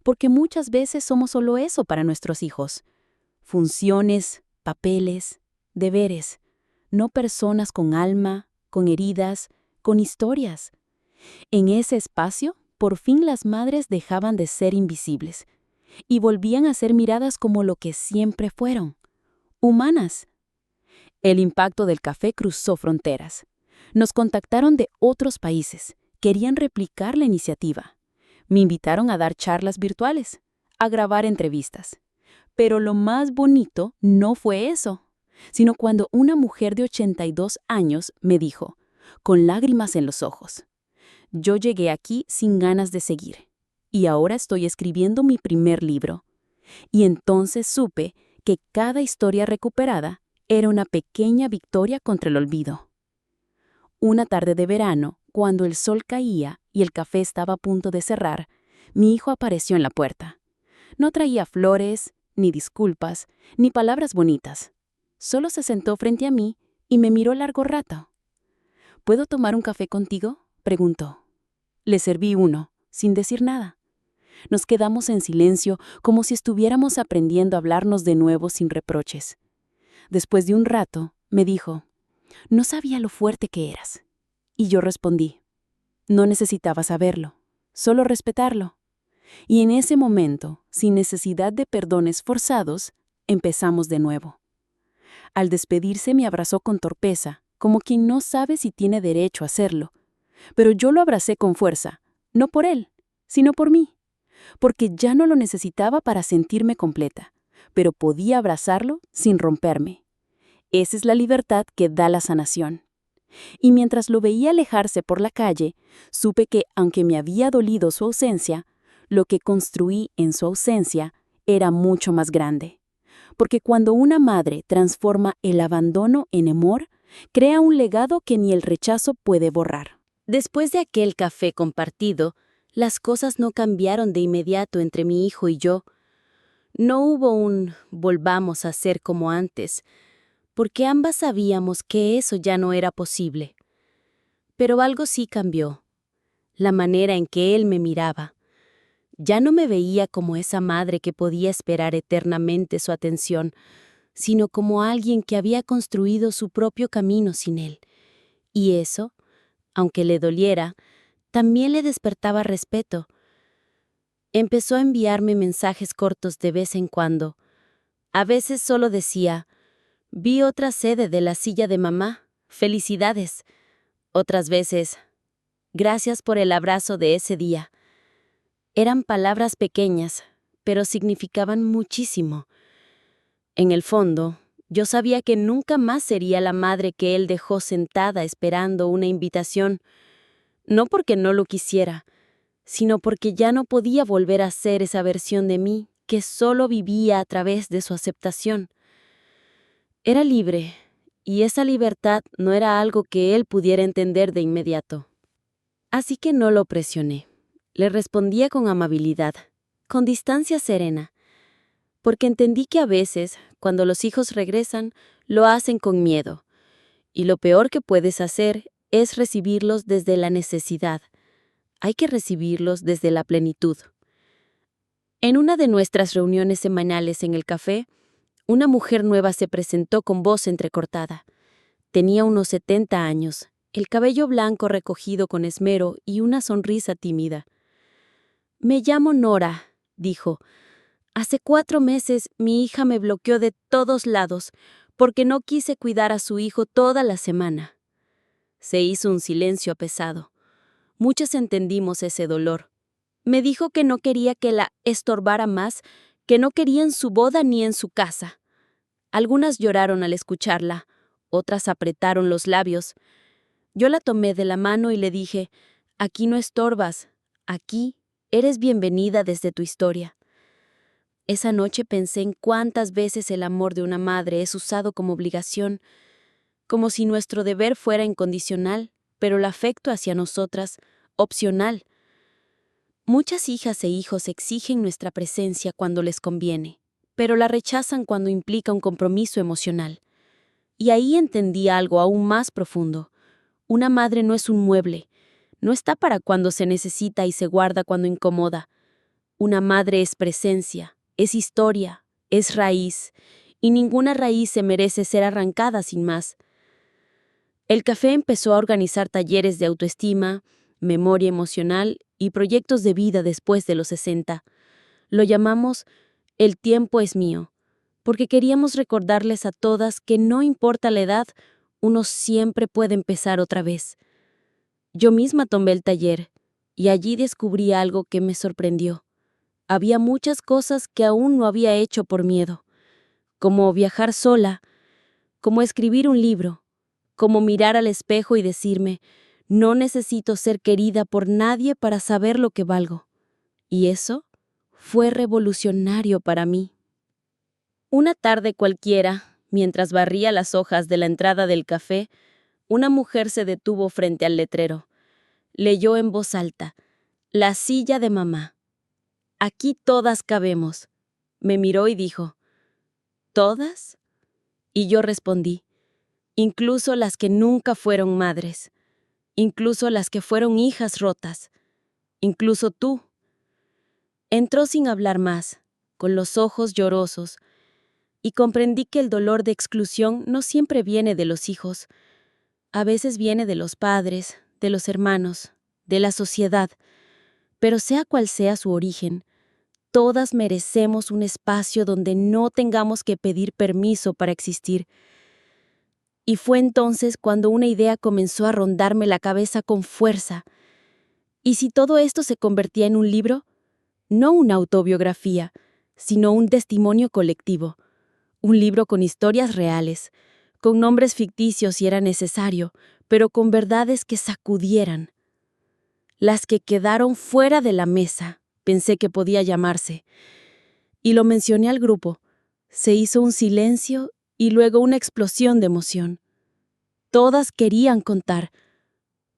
porque muchas veces somos solo eso para nuestros hijos. Funciones, papeles, deberes, no personas con alma, con heridas, con historias. En ese espacio, por fin las madres dejaban de ser invisibles y volvían a ser miradas como lo que siempre fueron, humanas. El impacto del café cruzó fronteras. Nos contactaron de otros países, querían replicar la iniciativa. Me invitaron a dar charlas virtuales, a grabar entrevistas. Pero lo más bonito no fue eso, sino cuando una mujer de 82 años me dijo, con lágrimas en los ojos, «Yo llegué aquí sin ganas de seguir, y ahora estoy escribiendo mi primer libro». Y entonces supe que cada historia recuperada era una pequeña victoria contra el olvido. Una tarde de verano, cuando el sol caía y el café estaba a punto de cerrar, mi hijo apareció en la puerta. No traía flores, ni disculpas, ni palabras bonitas. Solo se sentó frente a mí y me miró largo rato. «¿Puedo tomar un café contigo?», preguntó. Le serví uno, sin decir nada. Nos quedamos en silencio como si estuviéramos aprendiendo a hablarnos de nuevo sin reproches. Después de un rato, me dijo, «No sabía lo fuerte que eras». Y yo respondí, «No necesitaba saberlo, solo respetarlo». Y en ese momento, sin necesidad de perdones forzados, empezamos de nuevo. Al despedirse me abrazó con torpeza, como quien no sabe si tiene derecho a hacerlo. Pero yo lo abracé con fuerza, no por él, sino por mí, porque ya no lo necesitaba para sentirme completa, pero podía abrazarlo sin romperme. Esa es la libertad que da la sanación. Y mientras lo veía alejarse por la calle, supe que, aunque me había dolido su ausencia, lo que construí en su ausencia era mucho más grande. Porque cuando una madre transforma el abandono en amor, crea un legado que ni el rechazo puede borrar. Después de aquel café compartido, las cosas no cambiaron de inmediato entre mi hijo y yo. No hubo un volvamos a ser como antes, porque ambas sabíamos que eso ya no era posible. Pero algo sí cambió, la manera en que él me miraba. Ya no me veía como esa madre que podía esperar eternamente su atención, sino como alguien que había construido su propio camino sin él. Y eso, aunque le doliera, también le despertaba respeto. Empezó a enviarme mensajes cortos de vez en cuando. A veces solo decía: «Vi otra sede de la silla de mamá. Felicidades». Otras veces: «Gracias por el abrazo de ese día». Eran palabras pequeñas, pero significaban muchísimo. En el fondo, yo sabía que nunca más sería la madre que él dejó sentada esperando una invitación, no porque no lo quisiera, sino porque ya no podía volver a ser esa versión de mí que solo vivía a través de su aceptación. Era libre, y esa libertad no era algo que él pudiera entender de inmediato. Así que no lo presioné. Le respondía con amabilidad, con distancia serena, porque entendí que a veces, cuando los hijos regresan, lo hacen con miedo, y lo peor que puedes hacer es recibirlos desde la necesidad. Hay que recibirlos desde la plenitud. En una de nuestras reuniones semanales en el café, una mujer nueva se presentó con voz entrecortada. Tenía unos 70 años, el cabello blanco recogido con esmero y una sonrisa tímida. «Me llamo Nora», dijo. «Hace 4 meses mi hija me bloqueó de todos lados porque no quise cuidar a su hijo toda la semana». Se hizo un silencio pesado. Muchos entendimos ese dolor. Me dijo que no quería que la estorbara más, que no quería en su boda ni en su casa. Algunas lloraron al escucharla, otras apretaron los labios. Yo la tomé de la mano y le dije: «Aquí no estorbas, aquí eres bienvenida desde tu historia». Esa noche pensé en cuántas veces el amor de una madre es usado como obligación, como si nuestro deber fuera incondicional, pero el afecto hacia nosotras, opcional. Muchas hijas e hijos exigen nuestra presencia cuando les conviene, pero la rechazan cuando implica un compromiso emocional. Y ahí entendí algo aún más profundo. Una madre no es un mueble, no está para cuando se necesita y se guarda cuando incomoda. Una madre es presencia, es historia, es raíz, y ninguna raíz se merece ser arrancada sin más. El café empezó a organizar talleres de autoestima, memoria emocional y proyectos de vida después de los 60. Lo llamamos «El tiempo es mío», porque queríamos recordarles a todas que no importa la edad, uno siempre puede empezar otra vez. Yo misma tomé el taller, y allí descubrí algo que me sorprendió. Había muchas cosas que aún no había hecho por miedo, como viajar sola, como escribir un libro, como mirar al espejo y decirme: «No necesito ser querida por nadie para saber lo que valgo». Y eso fue revolucionario para mí. Una tarde cualquiera, mientras barría las hojas de la entrada del café, una mujer se detuvo frente al letrero. Leyó en voz alta: «La silla de mamá. Aquí todas cabemos». Me miró y dijo: «¿Todas?». Y yo respondí: «Incluso las que nunca fueron madres, incluso las que fueron hijas rotas, incluso tú». Entró sin hablar más, con los ojos llorosos, y comprendí que el dolor de exclusión no siempre viene de los hijos. A veces viene de los padres, de los hermanos, de la sociedad, pero sea cual sea su origen, todas merecemos un espacio donde no tengamos que pedir permiso para existir. Y fue entonces cuando una idea comenzó a rondarme la cabeza con fuerza. ¿Y si todo esto se convertía en un libro? No una autobiografía, sino un testimonio colectivo. Un libro con historias reales, con nombres ficticios si era necesario, pero con verdades que sacudieran. Las que quedaron fuera de la mesa, pensé que podía llamarse. Y lo mencioné al grupo. Se hizo un silencio y luego una explosión de emoción. Todas querían contar,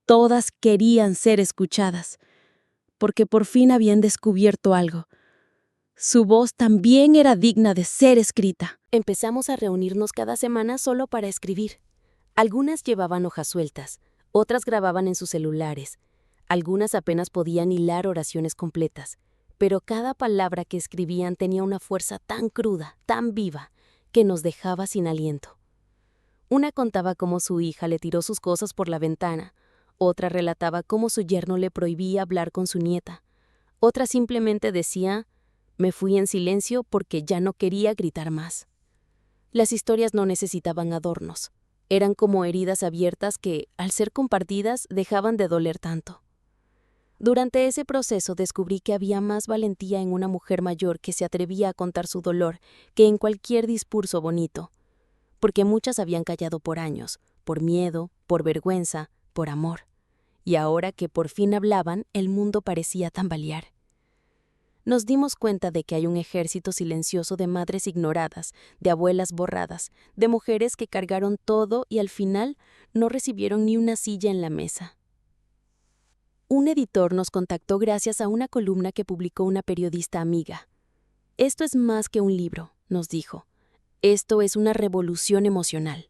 todas querían ser escuchadas, porque por fin habían descubierto algo. Su voz también era digna de ser escrita. Empezamos a reunirnos cada semana solo para escribir. Algunas llevaban hojas sueltas, otras grababan en sus celulares, algunas apenas podían hilar oraciones completas, pero cada palabra que escribían tenía una fuerza tan cruda, tan viva, que nos dejaba sin aliento. Una contaba cómo su hija le tiró sus cosas por la ventana, otra relataba cómo su yerno le prohibía hablar con su nieta, otra simplemente decía: «Me fui en silencio porque ya no quería gritar más». Las historias no necesitaban adornos. Eran como heridas abiertas que, al ser compartidas, dejaban de doler tanto. Durante ese proceso descubrí que había más valentía en una mujer mayor que se atrevía a contar su dolor que en cualquier discurso bonito, porque muchas habían callado por años, por miedo, por vergüenza, por amor. Y ahora que por fin hablaban, el mundo parecía tambalear. Nos dimos cuenta de que hay un ejército silencioso de madres ignoradas, de abuelas borradas, de mujeres que cargaron todo y al final no recibieron ni una silla en la mesa. Un editor nos contactó gracias a una columna que publicó una periodista amiga. «Esto es más que un libro», nos dijo. «Esto es una revolución emocional».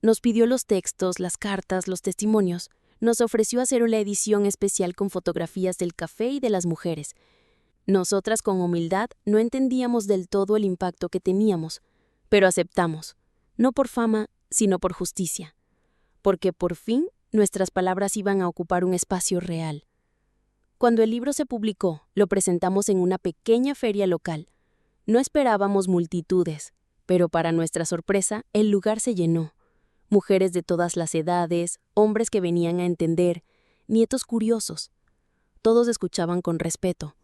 Nos pidió los textos, las cartas, los testimonios. Nos ofreció hacer una edición especial con fotografías del café y de las mujeres. Nosotras, con humildad, no entendíamos del todo el impacto que teníamos, pero aceptamos, no por fama, sino por justicia, porque por fin nuestras palabras iban a ocupar un espacio real. Cuando el libro se publicó, lo presentamos en una pequeña feria local. No esperábamos multitudes, pero para nuestra sorpresa, el lugar se llenó. Mujeres de todas las edades, hombres que venían a entender, nietos curiosos. Todos escuchaban con respeto.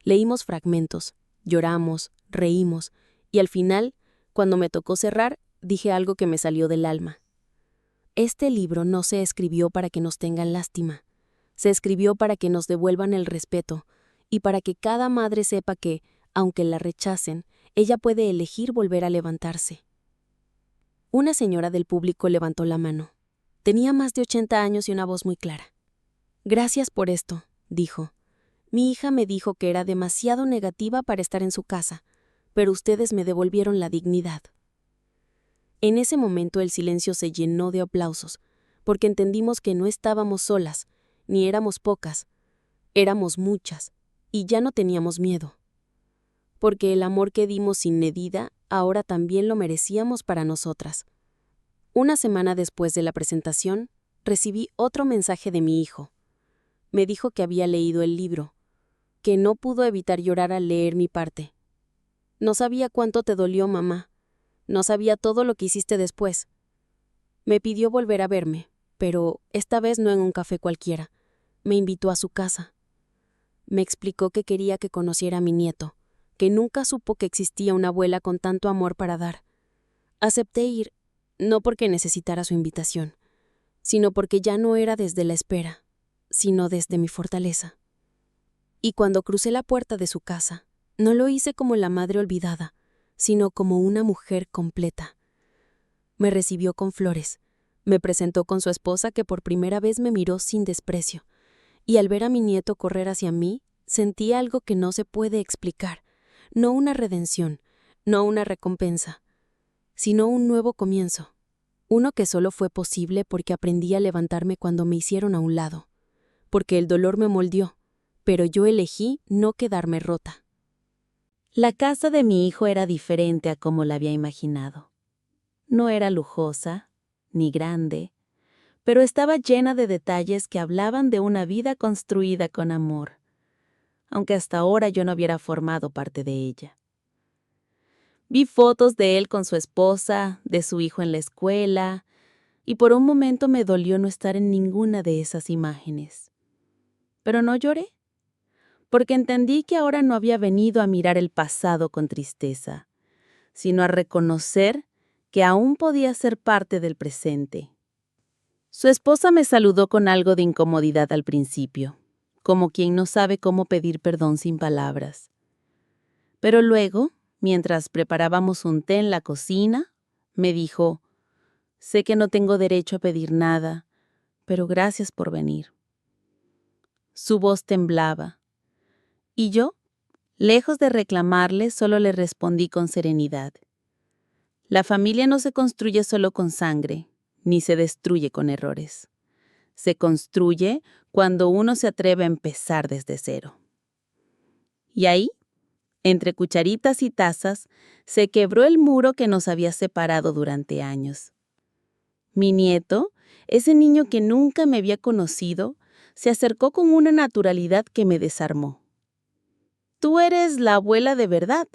Leímos fragmentos, lloramos, reímos, y al final, cuando me tocó cerrar, dije algo que me salió del alma. Este libro no se escribió para que nos tengan lástima. Se escribió para que nos devuelvan el respeto y para que cada madre sepa que, aunque la rechacen, ella puede elegir volver a levantarse. Una señora del público levantó la mano. Tenía más de 80 años y una voz muy clara. «Gracias por esto», dijo. «Mi hija me dijo que era demasiado negativa para estar en su casa, pero ustedes me devolvieron la dignidad». En ese momento el silencio se llenó de aplausos, porque entendimos que no estábamos solas, ni éramos pocas, éramos muchas, y ya no teníamos miedo. Porque el amor que dimos sin medida, ahora también lo merecíamos para nosotras. Una semana después de la presentación, recibí otro mensaje de mi hijo. Me dijo que había leído el libro, que no pudo evitar llorar al leer mi parte. «No sabía cuánto te dolió, mamá. No sabía todo lo que hiciste después». Me pidió volver a verme, pero esta vez no en un café cualquiera. Me invitó a su casa. Me explicó que quería que conociera a mi nieto, que nunca supo que existía una abuela con tanto amor para dar. Acepté ir, no porque necesitara su invitación, sino porque ya no era desde la espera, sino desde mi fortaleza. Y cuando crucé la puerta de su casa, no lo hice como la madre olvidada, sino como una mujer completa. Me recibió con flores, me presentó con su esposa que por primera vez me miró sin desprecio, y al ver a mi nieto correr hacia mí, sentí algo que no se puede explicar, no una redención, no una recompensa, sino un nuevo comienzo, uno que solo fue posible porque aprendí a levantarme cuando me hicieron a un lado, porque el dolor me moldeó, pero yo elegí no quedarme rota. La casa de mi hijo era diferente a como la había imaginado. No era lujosa, ni grande, pero estaba llena de detalles que hablaban de una vida construida con amor, aunque hasta ahora yo no hubiera formado parte de ella. Vi fotos de él con su esposa, de su hijo en la escuela, y por un momento me dolió no estar en ninguna de esas imágenes. Pero no lloré, porque entendí que ahora no había venido a mirar el pasado con tristeza, sino a reconocer que aún podía ser parte del presente. Su esposa me saludó con algo de incomodidad al principio, como quien no sabe cómo pedir perdón sin palabras. Pero luego, mientras preparábamos un té en la cocina, me dijo: «Sé que no tengo derecho a pedir nada, pero gracias por venir». Su voz temblaba, y yo, lejos de reclamarle, solo le respondí con serenidad: «La familia no se construye solo con sangre, ni se destruye con errores. Se construye cuando uno se atreve a empezar desde cero». Y ahí, entre cucharitas y tazas, se quebró el muro que nos había separado durante años. Mi nieto, ese niño que nunca me había conocido, se acercó con una naturalidad que me desarmó. «¿Tú eres la abuela de verdad?»,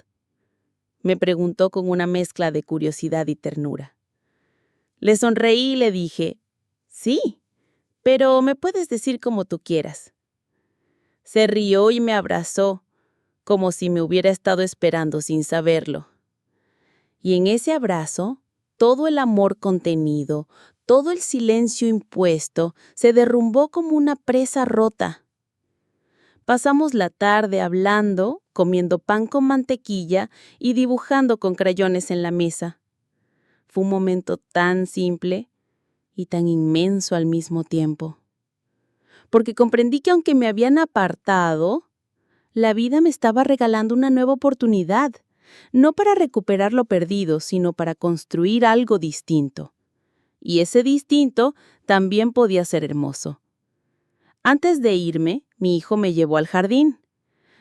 me preguntó con una mezcla de curiosidad y ternura. Le sonreí y le dije: «Sí, pero me puedes decir como tú quieras». Se rió y me abrazó, como si me hubiera estado esperando sin saberlo. Y en ese abrazo, todo el amor contenido, todo el silencio impuesto, se derrumbó como una presa rota. Pasamos la tarde hablando, comiendo pan con mantequilla y dibujando con crayones en la mesa. Fue un momento tan simple y tan inmenso al mismo tiempo. Porque comprendí que aunque me habían apartado, la vida me estaba regalando una nueva oportunidad, no para recuperar lo perdido, sino para construir algo distinto. Y ese distinto también podía ser hermoso. Antes de irme, mi hijo me llevó al jardín.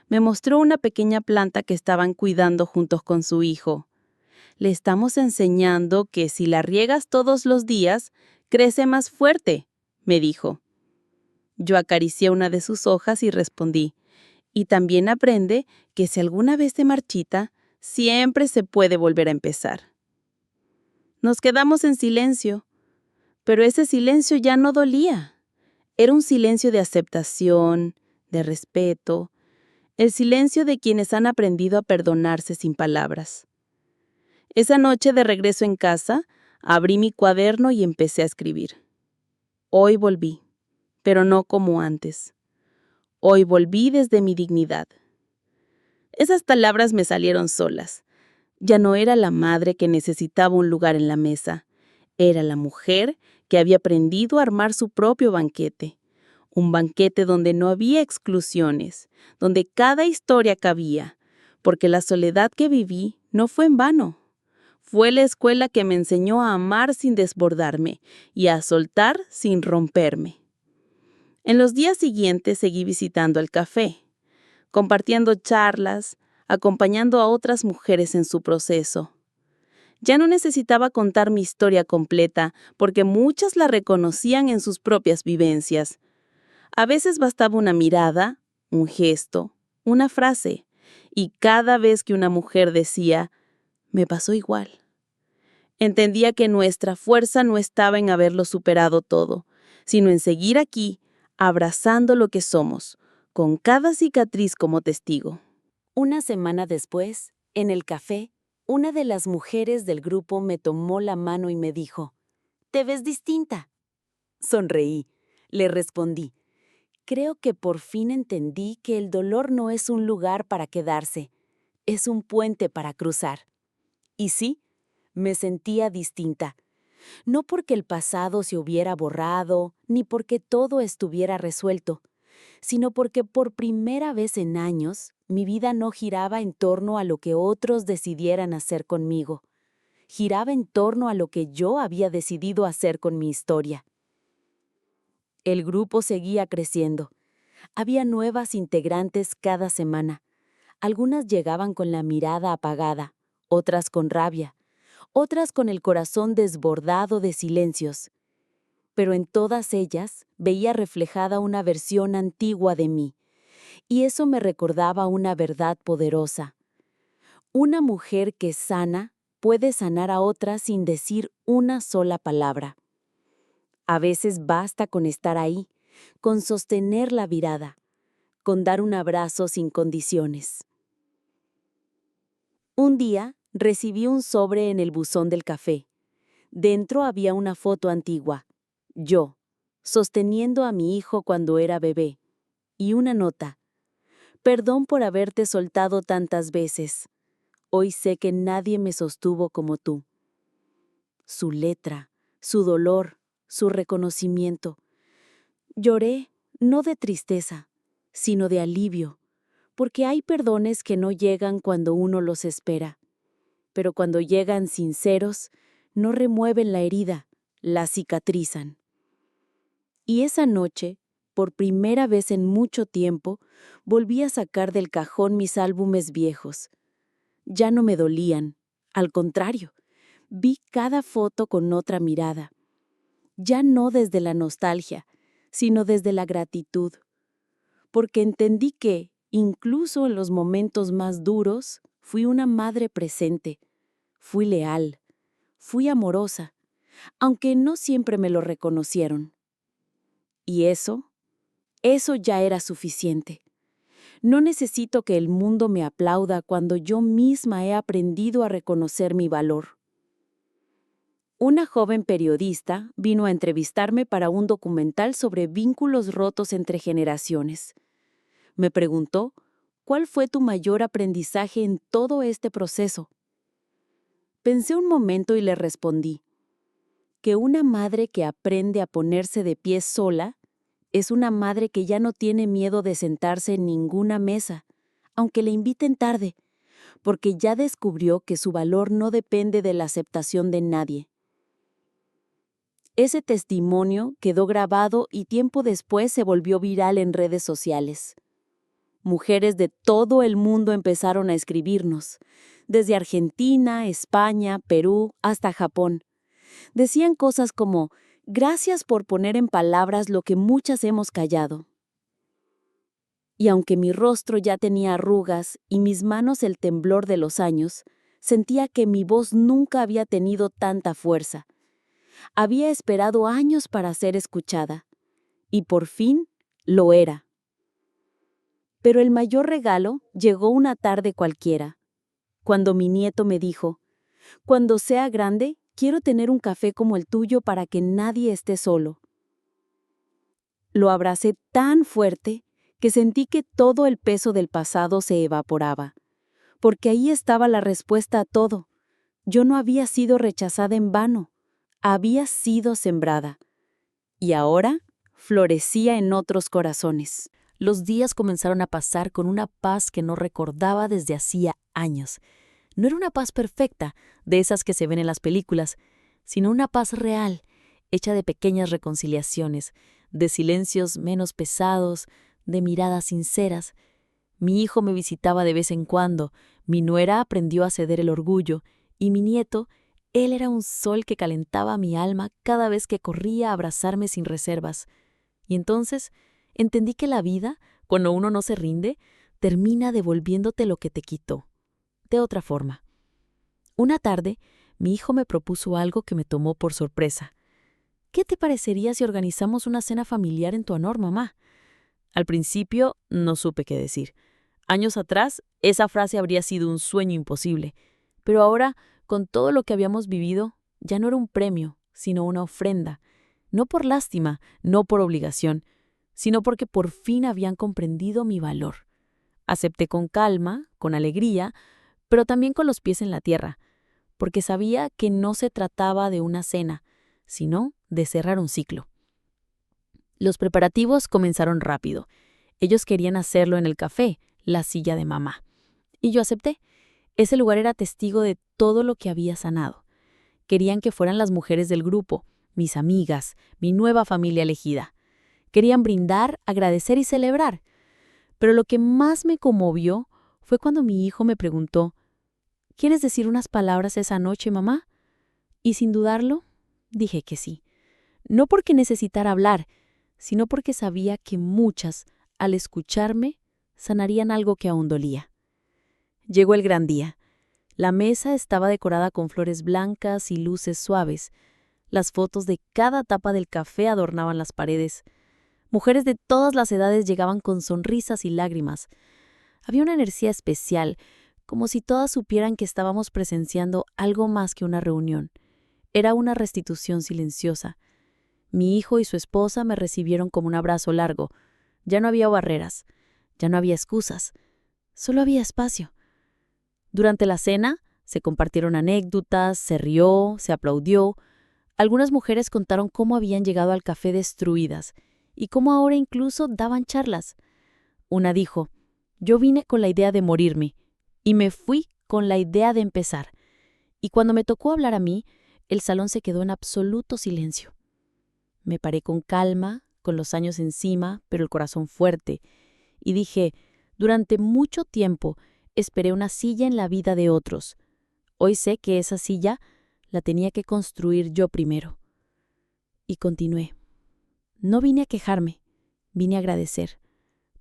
Me mostró una pequeña planta que estaban cuidando juntos con su hijo. «Le estamos enseñando que si la riegas todos los días, crece más fuerte», me dijo. Yo acaricié una de sus hojas y respondí: «Y también aprende que si alguna vez se marchita, siempre se puede volver a empezar». Nos quedamos en silencio, pero ese silencio ya no dolía. Era un silencio de aceptación, de respeto, el silencio de quienes han aprendido a perdonarse sin palabras. Esa noche, de regreso en casa, abrí mi cuaderno y empecé a escribir. Hoy volví, pero no como antes. Hoy volví desde mi dignidad. Esas palabras me salieron solas. Ya no era la madre que necesitaba un lugar en la mesa. Era la mujer que había aprendido a armar su propio banquete. Un banquete donde no había exclusiones, donde cada historia cabía, porque la soledad que viví no fue en vano. Fue la escuela que me enseñó a amar sin desbordarme y a soltar sin romperme. En los días siguientes seguí visitando el café, compartiendo charlas, acompañando a otras mujeres en su proceso. Ya no necesitaba contar mi historia completa, porque muchas la reconocían en sus propias vivencias. A veces bastaba una mirada, un gesto, una frase, y cada vez que una mujer decía: «Me pasó igual», entendía que nuestra fuerza no estaba en haberlo superado todo, sino en seguir aquí, abrazando lo que somos, con cada cicatriz como testigo. Una semana después, en el café, una de las mujeres del grupo me tomó la mano y me dijo: «Te ves distinta». Sonreí. Le respondí: «Creo que por fin entendí que el dolor no es un lugar para quedarse, es un puente para cruzar». Y sí, me sentía distinta. No porque el pasado se hubiera borrado, ni porque todo estuviera resuelto, sino porque por primera vez en años, mi vida no giraba en torno a lo que otros decidieran hacer conmigo. Giraba en torno a lo que yo había decidido hacer con mi historia. El grupo seguía creciendo. Había nuevas integrantes cada semana. Algunas llegaban con la mirada apagada, otras con rabia, otras con el corazón desbordado de silencios. Pero en todas ellas veía reflejada una versión antigua de mí, y eso me recordaba una verdad poderosa. Una mujer que sana puede sanar a otra sin decir una sola palabra. A veces basta con estar ahí, con sostener la mirada, con dar un abrazo sin condiciones. Un día recibí un sobre en el buzón del café. Dentro había una foto antigua, yo, sosteniendo a mi hijo cuando era bebé, y una nota. Perdón por haberte soltado tantas veces. Hoy sé que nadie me sostuvo como tú. Su letra, su dolor, su reconocimiento. Lloré, no de tristeza, sino de alivio, porque hay perdones que no llegan cuando uno los espera, pero cuando llegan sinceros, no remueven la herida, la cicatrizan. Y esa noche, por primera vez en mucho tiempo, volví a sacar del cajón mis álbumes viejos. Ya no me dolían, al contrario, vi cada foto con otra mirada. Ya no desde la nostalgia, sino desde la gratitud. Porque entendí que, incluso en los momentos más duros, fui una madre presente, fui leal, fui amorosa, aunque no siempre me lo reconocieron. Y eso ya era suficiente. No necesito que el mundo me aplauda cuando yo misma he aprendido a reconocer mi valor. Una joven periodista vino a entrevistarme para un documental sobre vínculos rotos entre generaciones. Me preguntó, ¿cuál fue tu mayor aprendizaje en todo este proceso? Pensé un momento y le respondí, que una madre que aprende a ponerse de pie sola es una madre que ya no tiene miedo de sentarse en ninguna mesa, aunque le inviten tarde, porque ya descubrió que su valor no depende de la aceptación de nadie. Ese testimonio quedó grabado y tiempo después se volvió viral en redes sociales. Mujeres de todo el mundo empezaron a escribirnos, desde Argentina, España, Perú, hasta Japón. Decían cosas como, gracias por poner en palabras lo que muchas hemos callado. Y aunque mi rostro ya tenía arrugas y mis manos el temblor de los años, sentía que mi voz nunca había tenido tanta fuerza. Había esperado años para ser escuchada, y por fin lo era. Pero el mayor regalo llegó una tarde cualquiera, cuando mi nieto me dijo, cuando sea grande, quiero tener un café como el tuyo para que nadie esté solo. Lo abracé tan fuerte que sentí que todo el peso del pasado se evaporaba, porque ahí estaba la respuesta a todo. Yo no había sido rechazada en vano, había sido sembrada. Y ahora florecía en otros corazones. Los días comenzaron a pasar con una paz que no recordaba desde hacía años. No era una paz perfecta, de esas que se ven en las películas, sino una paz real, hecha de pequeñas reconciliaciones, de silencios menos pesados, de miradas sinceras. Mi hijo me visitaba de vez en cuando, mi nuera aprendió a ceder el orgullo, y mi nieto, él era un sol que calentaba mi alma cada vez que corría a abrazarme sin reservas. Y entonces entendí que la vida, cuando uno no se rinde, termina devolviéndote lo que te quitó. De otra forma. Una tarde, mi hijo me propuso algo que me tomó por sorpresa. ¿Qué te parecería si organizamos una cena familiar en tu honor, mamá? Al principio no supe qué decir. Años atrás, esa frase habría sido un sueño imposible. Pero ahora, con todo lo que habíamos vivido, ya no era un premio, sino una ofrenda. No por lástima, no por obligación, sino porque por fin habían comprendido mi valor. Acepté con calma, con alegría, pero también con los pies en la tierra, porque sabía que no se trataba de una cena, sino de cerrar un ciclo. Los preparativos comenzaron rápido. Ellos querían hacerlo en el café, la silla de mamá. Y yo acepté. Ese lugar era testigo de todo lo que había sanado. Querían que fueran las mujeres del grupo, mis amigas, mi nueva familia elegida. Querían brindar, agradecer y celebrar. Pero lo que más me conmovió fue cuando mi hijo me preguntó, ¿quieres decir unas palabras esa noche, mamá? Y sin dudarlo, dije que sí. No porque necesitara hablar, sino porque sabía que muchas, al escucharme, sanarían algo que aún dolía. Llegó el gran día. La mesa estaba decorada con flores blancas y luces suaves. Las fotos de cada tapa del café adornaban las paredes. Mujeres de todas las edades llegaban con sonrisas y lágrimas. Había una energía especial, como si todas supieran que estábamos presenciando algo más que una reunión. Era una restitución silenciosa. Mi hijo y su esposa me recibieron como un abrazo largo. Ya no había barreras, ya no había excusas, solo había espacio. Durante la cena se compartieron anécdotas, se rió, se aplaudió. Algunas mujeres contaron cómo habían llegado al café destruidas y cómo ahora incluso daban charlas. Una dijo: yo vine con la idea de morirme y me fui con la idea de empezar. Y cuando me tocó hablar a mí, el salón se quedó en absoluto silencio. Me paré con calma, con los años encima, pero el corazón fuerte, y dije: durante mucho tiempo esperé una silla en la vida de otros. Hoy sé que esa silla la tenía que construir yo primero. Y continué. No vine a quejarme, vine a agradecer,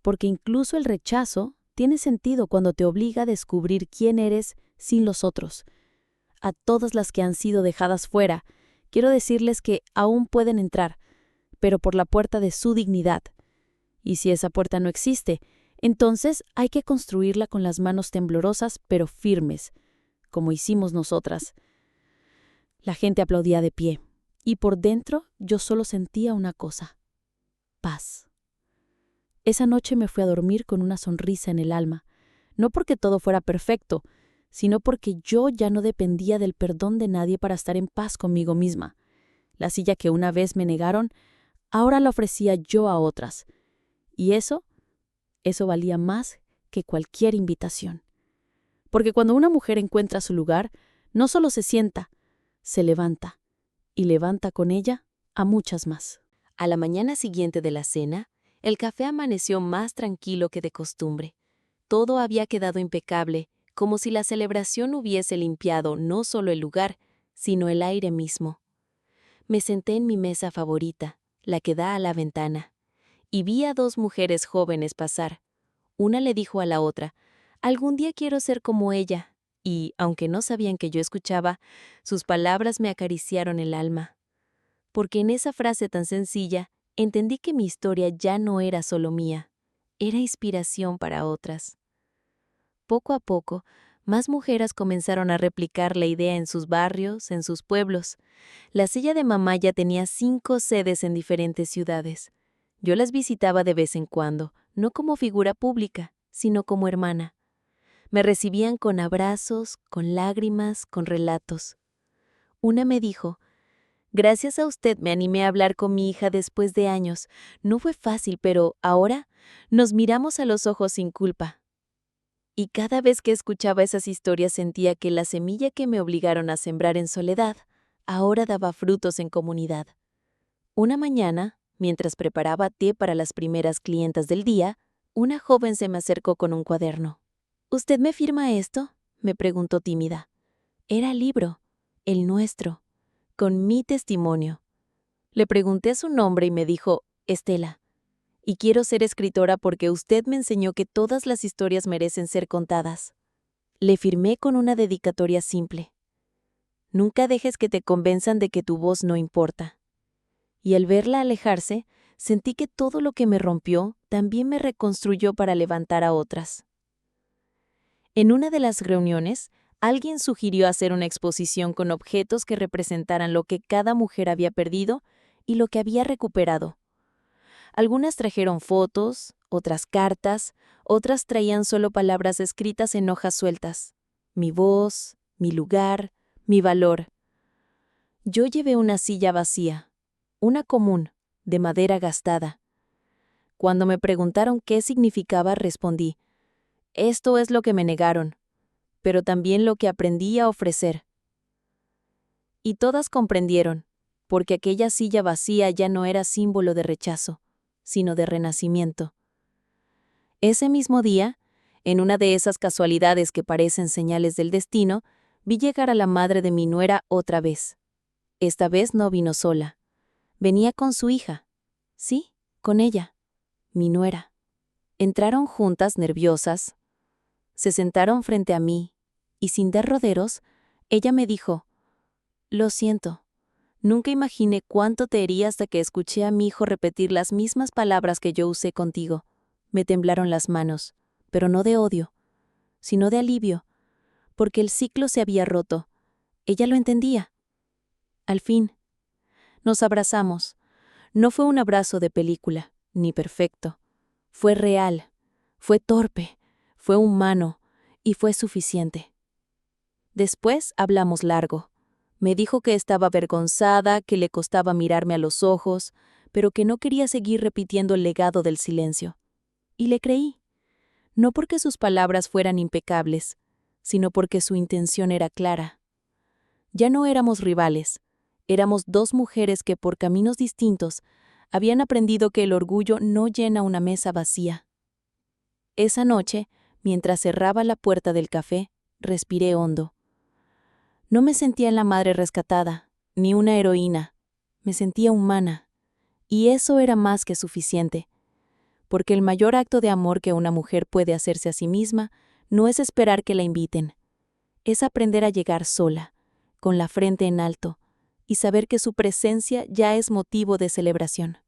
porque incluso el rechazo tiene sentido cuando te obliga a descubrir quién eres sin los otros. A todas las que han sido dejadas fuera, quiero decirles que aún pueden entrar, pero por la puerta de su dignidad. Y si esa puerta no existe, entonces hay que construirla con las manos temblorosas pero firmes, como hicimos nosotras. La gente aplaudía de pie, y por dentro yo solo sentía una cosa: paz. Esa noche me fui a dormir con una sonrisa en el alma, no porque todo fuera perfecto, sino porque yo ya no dependía del perdón de nadie para estar en paz conmigo misma. La silla que una vez me negaron, ahora la ofrecía yo a otras. Y eso valía más que cualquier invitación. Porque cuando una mujer encuentra su lugar, no solo se sienta, se levanta, y levanta con ella a muchas más. A la mañana siguiente de la cena, el café amaneció más tranquilo que de costumbre. Todo había quedado impecable, como si la celebración hubiese limpiado no solo el lugar, sino el aire mismo. Me senté en mi mesa favorita, la que da a la ventana, y vi a dos mujeres jóvenes pasar. Una le dijo a la otra: algún día quiero ser como ella, y, aunque no sabían que yo escuchaba, sus palabras me acariciaron el alma. Porque en esa frase tan sencilla, entendí que mi historia ya no era solo mía, era inspiración para otras. Poco a poco, más mujeres comenzaron a replicar la idea en sus barrios, en sus pueblos. La silla de mamá ya tenía 5 sedes en diferentes ciudades. Yo las visitaba de vez en cuando, no como figura pública, sino como hermana. Me recibían con abrazos, con lágrimas, con relatos. Una me dijo: gracias a usted me animé a hablar con mi hija después de años. No fue fácil, pero ahora nos miramos a los ojos sin culpa. Y cada vez que escuchaba esas historias sentía que la semilla que me obligaron a sembrar en soledad ahora daba frutos en comunidad. Una mañana, mientras preparaba té para las primeras clientas del día, una joven se me acercó con un cuaderno. ¿Usted me firma esto?, me preguntó tímida. Era el libro, el nuestro, con mi testimonio. Le pregunté su nombre y me dijo: Estela. Y quiero ser escritora porque usted me enseñó que todas las historias merecen ser contadas. Le firmé con una dedicatoria simple: nunca dejes que te convenzan de que tu voz no importa. Y al verla alejarse, sentí que todo lo que me rompió también me reconstruyó para levantar a otras. En una de las reuniones, alguien sugirió hacer una exposición con objetos que representaran lo que cada mujer había perdido y lo que había recuperado. Algunas trajeron fotos, otras cartas, otras traían solo palabras escritas en hojas sueltas: mi voz, mi lugar, mi valor. Yo llevé una silla vacía, una común, de madera gastada. Cuando me preguntaron qué significaba, respondí: esto es lo que me negaron, pero también lo que aprendí a ofrecer. Y todas comprendieron, porque aquella silla vacía ya no era símbolo de rechazo, sino de renacimiento. Ese mismo día, en una de esas casualidades que parecen señales del destino, vi llegar a la madre de mi nuera otra vez. Esta vez no vino sola. Venía con su hija. Sí, con ella, mi nuera. Entraron juntas, nerviosas. Se sentaron frente a mí, y sin dar roderos, ella me dijo: lo siento, Nunca imaginé cuánto te hería hasta que escuché a mi hijo repetir las mismas palabras que yo usé contigo. Me temblaron las manos, pero no de odio, sino de alivio, porque el ciclo se había roto. Ella lo entendía. Al fin, nos abrazamos. No fue un abrazo de película, ni perfecto. Fue real, fue torpe, fue humano y fue suficiente. Después hablamos largo. Me dijo que estaba avergonzada, que le costaba mirarme a los ojos, pero que no quería seguir repitiendo el legado del silencio. Y le creí. No porque sus palabras fueran impecables, sino porque su intención era clara. Ya no éramos rivales, éramos dos mujeres que por caminos distintos habían aprendido que el orgullo no llena una mesa vacía. Esa noche, mientras cerraba la puerta del café, respiré hondo. No me sentía la madre rescatada, ni una heroína. Me sentía humana. Y eso era más que suficiente. Porque el mayor acto de amor que una mujer puede hacerse a sí misma no es esperar que la inviten. Es aprender a llegar sola, con la frente en alto, y saber que su presencia ya es motivo de celebración.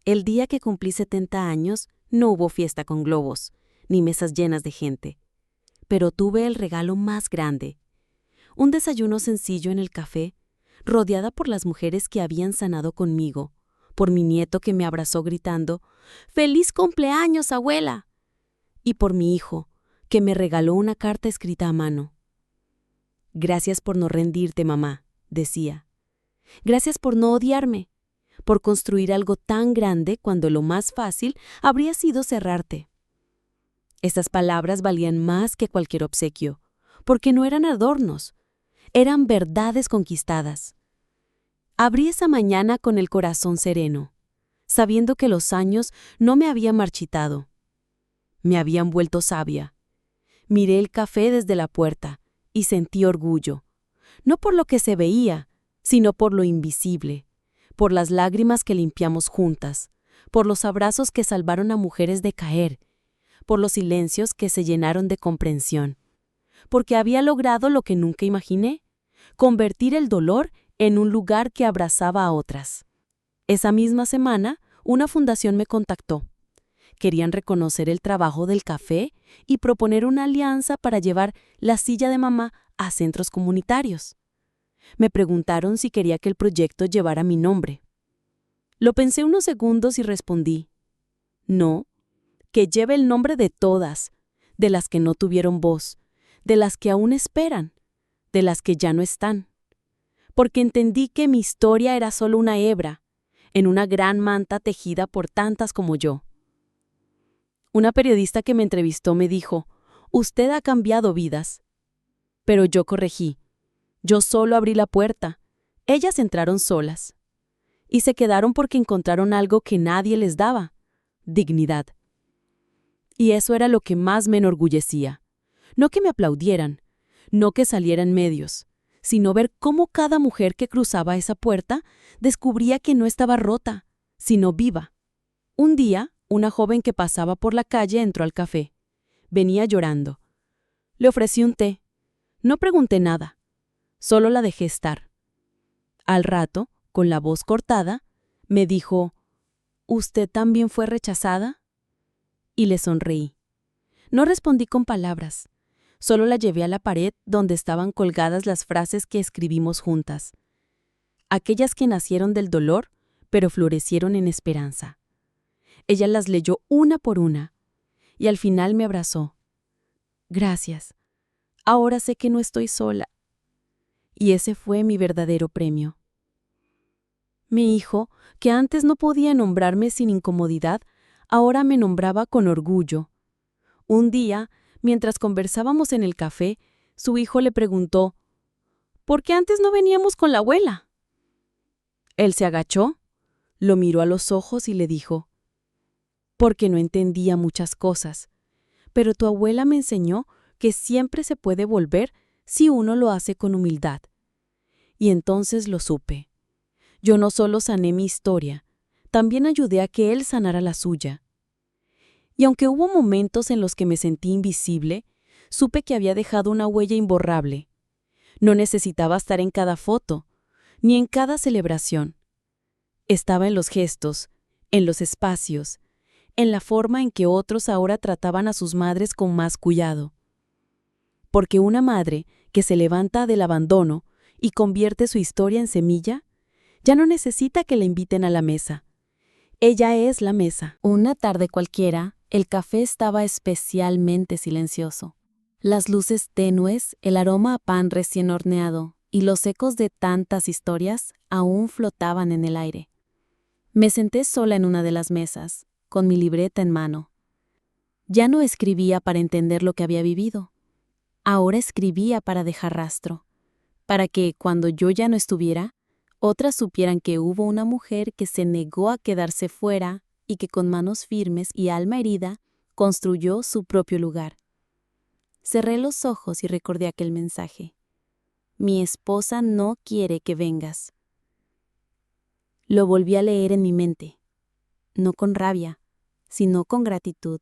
El día que cumplí 70 años, no hubo fiesta con globos, ni mesas llenas de gente. Pero tuve el regalo más grande. Un desayuno sencillo en el café, rodeada por las mujeres que habían sanado conmigo, por mi nieto que me abrazó gritando, ¡Feliz cumpleaños, abuela! Y por mi hijo, que me regaló una carta escrita a mano. Gracias por no rendirte, mamá, decía. Gracias por no odiarme, por construir algo tan grande cuando lo más fácil habría sido cerrarte. Estas palabras valían más que cualquier obsequio, porque no eran adornos, eran verdades conquistadas. Abrí esa mañana con el corazón sereno, sabiendo que los años no me habían marchitado. Me habían vuelto sabia. Miré el café desde la puerta y sentí orgullo, no por lo que se veía, sino por lo invisible, por las lágrimas que limpiamos juntas, por los abrazos que salvaron a mujeres de caer, por los silencios que se llenaron de comprensión, porque había logrado lo que nunca imaginé, convertir el dolor en un lugar que abrazaba a otras. Esa misma semana, una fundación me contactó. Querían reconocer el trabajo del café y proponer una alianza para llevar la silla de mamá a centros comunitarios. Me preguntaron si quería que el proyecto llevara mi nombre. Lo pensé unos segundos y respondí, no, que lleve el nombre de todas, de las que no tuvieron voz, de las que aún esperan, de las que ya no están. Porque entendí que mi historia era solo una hebra, en una gran manta tejida por tantas como yo. Una periodista que me entrevistó me dijo, «Usted ha cambiado vidas». Pero yo corregí, yo solo abrí la puerta, ellas entraron solas. Y se quedaron porque encontraron algo que nadie les daba, dignidad. Y eso era lo que más me enorgullecía. No que me aplaudieran, no que salieran medios, sino ver cómo cada mujer que cruzaba esa puerta descubría que no estaba rota, sino viva. Un día, una joven que pasaba por la calle entró al café. Venía llorando. Le ofrecí un té. No pregunté nada. Solo la dejé estar. Al rato, con la voz cortada, me dijo, «¿Usted también fue rechazada?» Y le sonreí. No respondí con palabras. Solo la llevé a la pared donde estaban colgadas las frases que escribimos juntas. Aquellas que nacieron del dolor, pero florecieron en esperanza. Ella las leyó una por una, y al final me abrazó. «Gracias. Ahora sé que no estoy sola». Y ese fue mi verdadero premio. Mi hijo, que antes no podía nombrarme sin incomodidad, ahora me nombraba con orgullo. Un día, mientras conversábamos en el café, su hijo le preguntó, «¿Por qué antes no veníamos con la abuela?» Él se agachó, lo miró a los ojos y le dijo, «Porque no entendía muchas cosas, pero tu abuela me enseñó que siempre se puede volver si uno lo hace con humildad». Y entonces lo supe. Yo no solo sané mi historia, también ayudé a que él sanara la suya. Y aunque hubo momentos en los que me sentí invisible, supe que había dejado una huella imborrable. No necesitaba estar en cada foto, ni en cada celebración. Estaba en los gestos, en los espacios, en la forma en que otros ahora trataban a sus madres con más cuidado. Porque una madre que se levanta del abandono y convierte su historia en semilla, ya no necesita que la inviten a la mesa. Ella es la mesa. Una tarde cualquiera, el café estaba especialmente silencioso. Las luces tenues, el aroma a pan recién horneado y los ecos de tantas historias aún flotaban en el aire. Me senté sola en una de las mesas, con mi libreta en mano. Ya no escribía para entender lo que había vivido. Ahora escribía para dejar rastro, para que, cuando yo ya no estuviera, otras supieran que hubo una mujer que se negó a quedarse fuera y que con manos firmes y alma herida construyó su propio lugar. Cerré los ojos y recordé aquel mensaje. Mi esposa no quiere que vengas. Lo volví a leer en mi mente, no con rabia, sino con gratitud.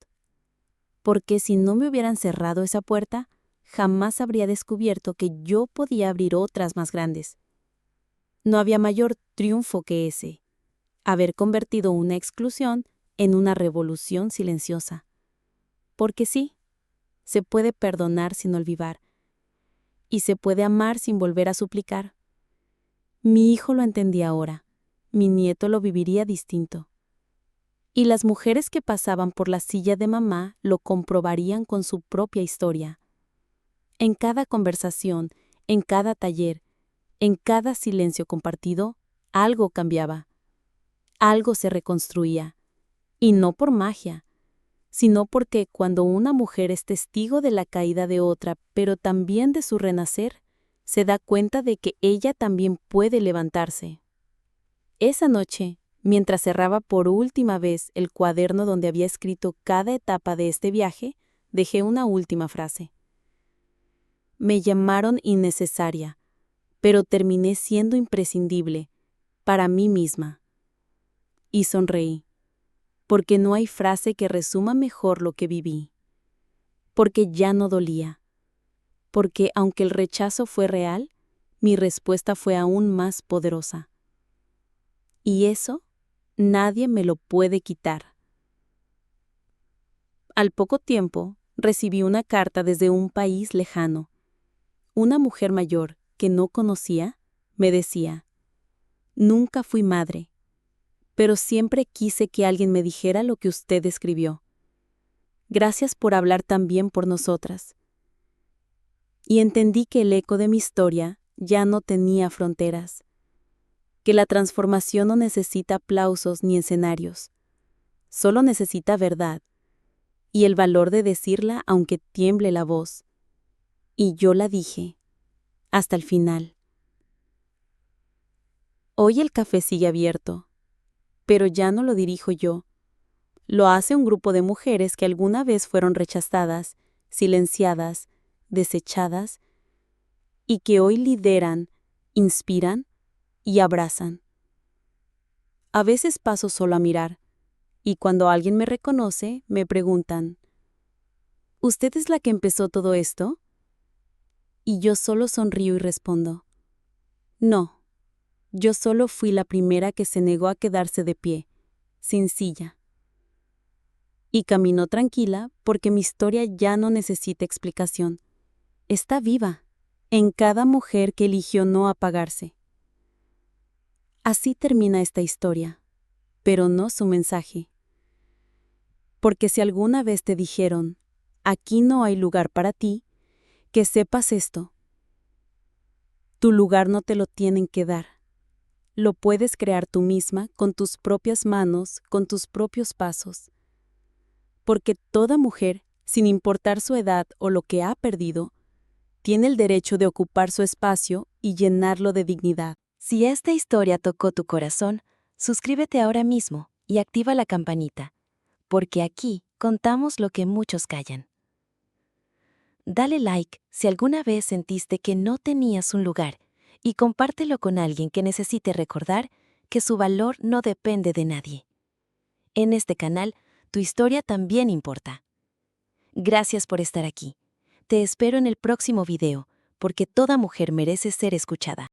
Porque si no me hubieran cerrado esa puerta, jamás habría descubierto que yo podía abrir otras más grandes. No había mayor triunfo que ese, haber convertido una exclusión en una revolución silenciosa. Porque sí, se puede perdonar sin olvidar, y se puede amar sin volver a suplicar. Mi hijo lo entendía ahora, mi nieto lo viviría distinto. Y las mujeres que pasaban por la silla de mamá lo comprobarían con su propia historia. En cada conversación, en cada taller, en cada silencio compartido, algo cambiaba. Algo se reconstruía. Y no por magia, sino porque cuando una mujer es testigo de la caída de otra, pero también de su renacer, se da cuenta de que ella también puede levantarse. Esa noche, mientras cerraba por última vez el cuaderno donde había escrito cada etapa de este viaje, dejé una última frase. Me llamaron innecesaria, pero terminé siendo imprescindible para mí misma. Y sonreí, porque no hay frase que resuma mejor lo que viví. Porque ya no dolía. Porque aunque el rechazo fue real, mi respuesta fue aún más poderosa. Y eso nadie me lo puede quitar. Al poco tiempo, recibí una carta desde un país lejano. Una mujer mayor, que no conocía, me decía: nunca fui madre, pero siempre quise que alguien me dijera lo que usted escribió. Gracias por hablar tan bien por nosotras. Y entendí que el eco de mi historia ya no tenía fronteras, que la transformación no necesita aplausos ni escenarios, solo necesita verdad, y el valor de decirla aunque tiemble la voz. Y yo la dije, hasta el final. Hoy el café sigue abierto, pero ya no lo dirijo yo. Lo hace un grupo de mujeres que alguna vez fueron rechazadas, silenciadas, desechadas, y que hoy lideran, inspiran y abrazan. A veces paso solo a mirar, y cuando alguien me reconoce, me preguntan: ¿usted es la que empezó todo esto? Y yo solo sonrío y respondo: no, yo solo fui la primera que se negó a quedarse de pie, sin silla. Y caminó tranquila porque mi historia ya no necesita explicación. Está viva, en cada mujer que eligió no apagarse. Así termina esta historia, pero no su mensaje. Porque si alguna vez te dijeron: aquí no hay lugar para ti, que sepas esto. Tu lugar no te lo tienen que dar. Lo puedes crear tú misma con tus propias manos, con tus propios pasos. Porque toda mujer, sin importar su edad o lo que ha perdido, tiene el derecho de ocupar su espacio y llenarlo de dignidad. Si esta historia tocó tu corazón, suscríbete ahora mismo y activa la campanita, porque aquí contamos lo que muchos callan. Dale like si alguna vez sentiste que no tenías un lugar y compártelo con alguien que necesite recordar que su valor no depende de nadie. En este canal, tu historia también importa. Gracias por estar aquí. Te espero en el próximo video, porque toda mujer merece ser escuchada.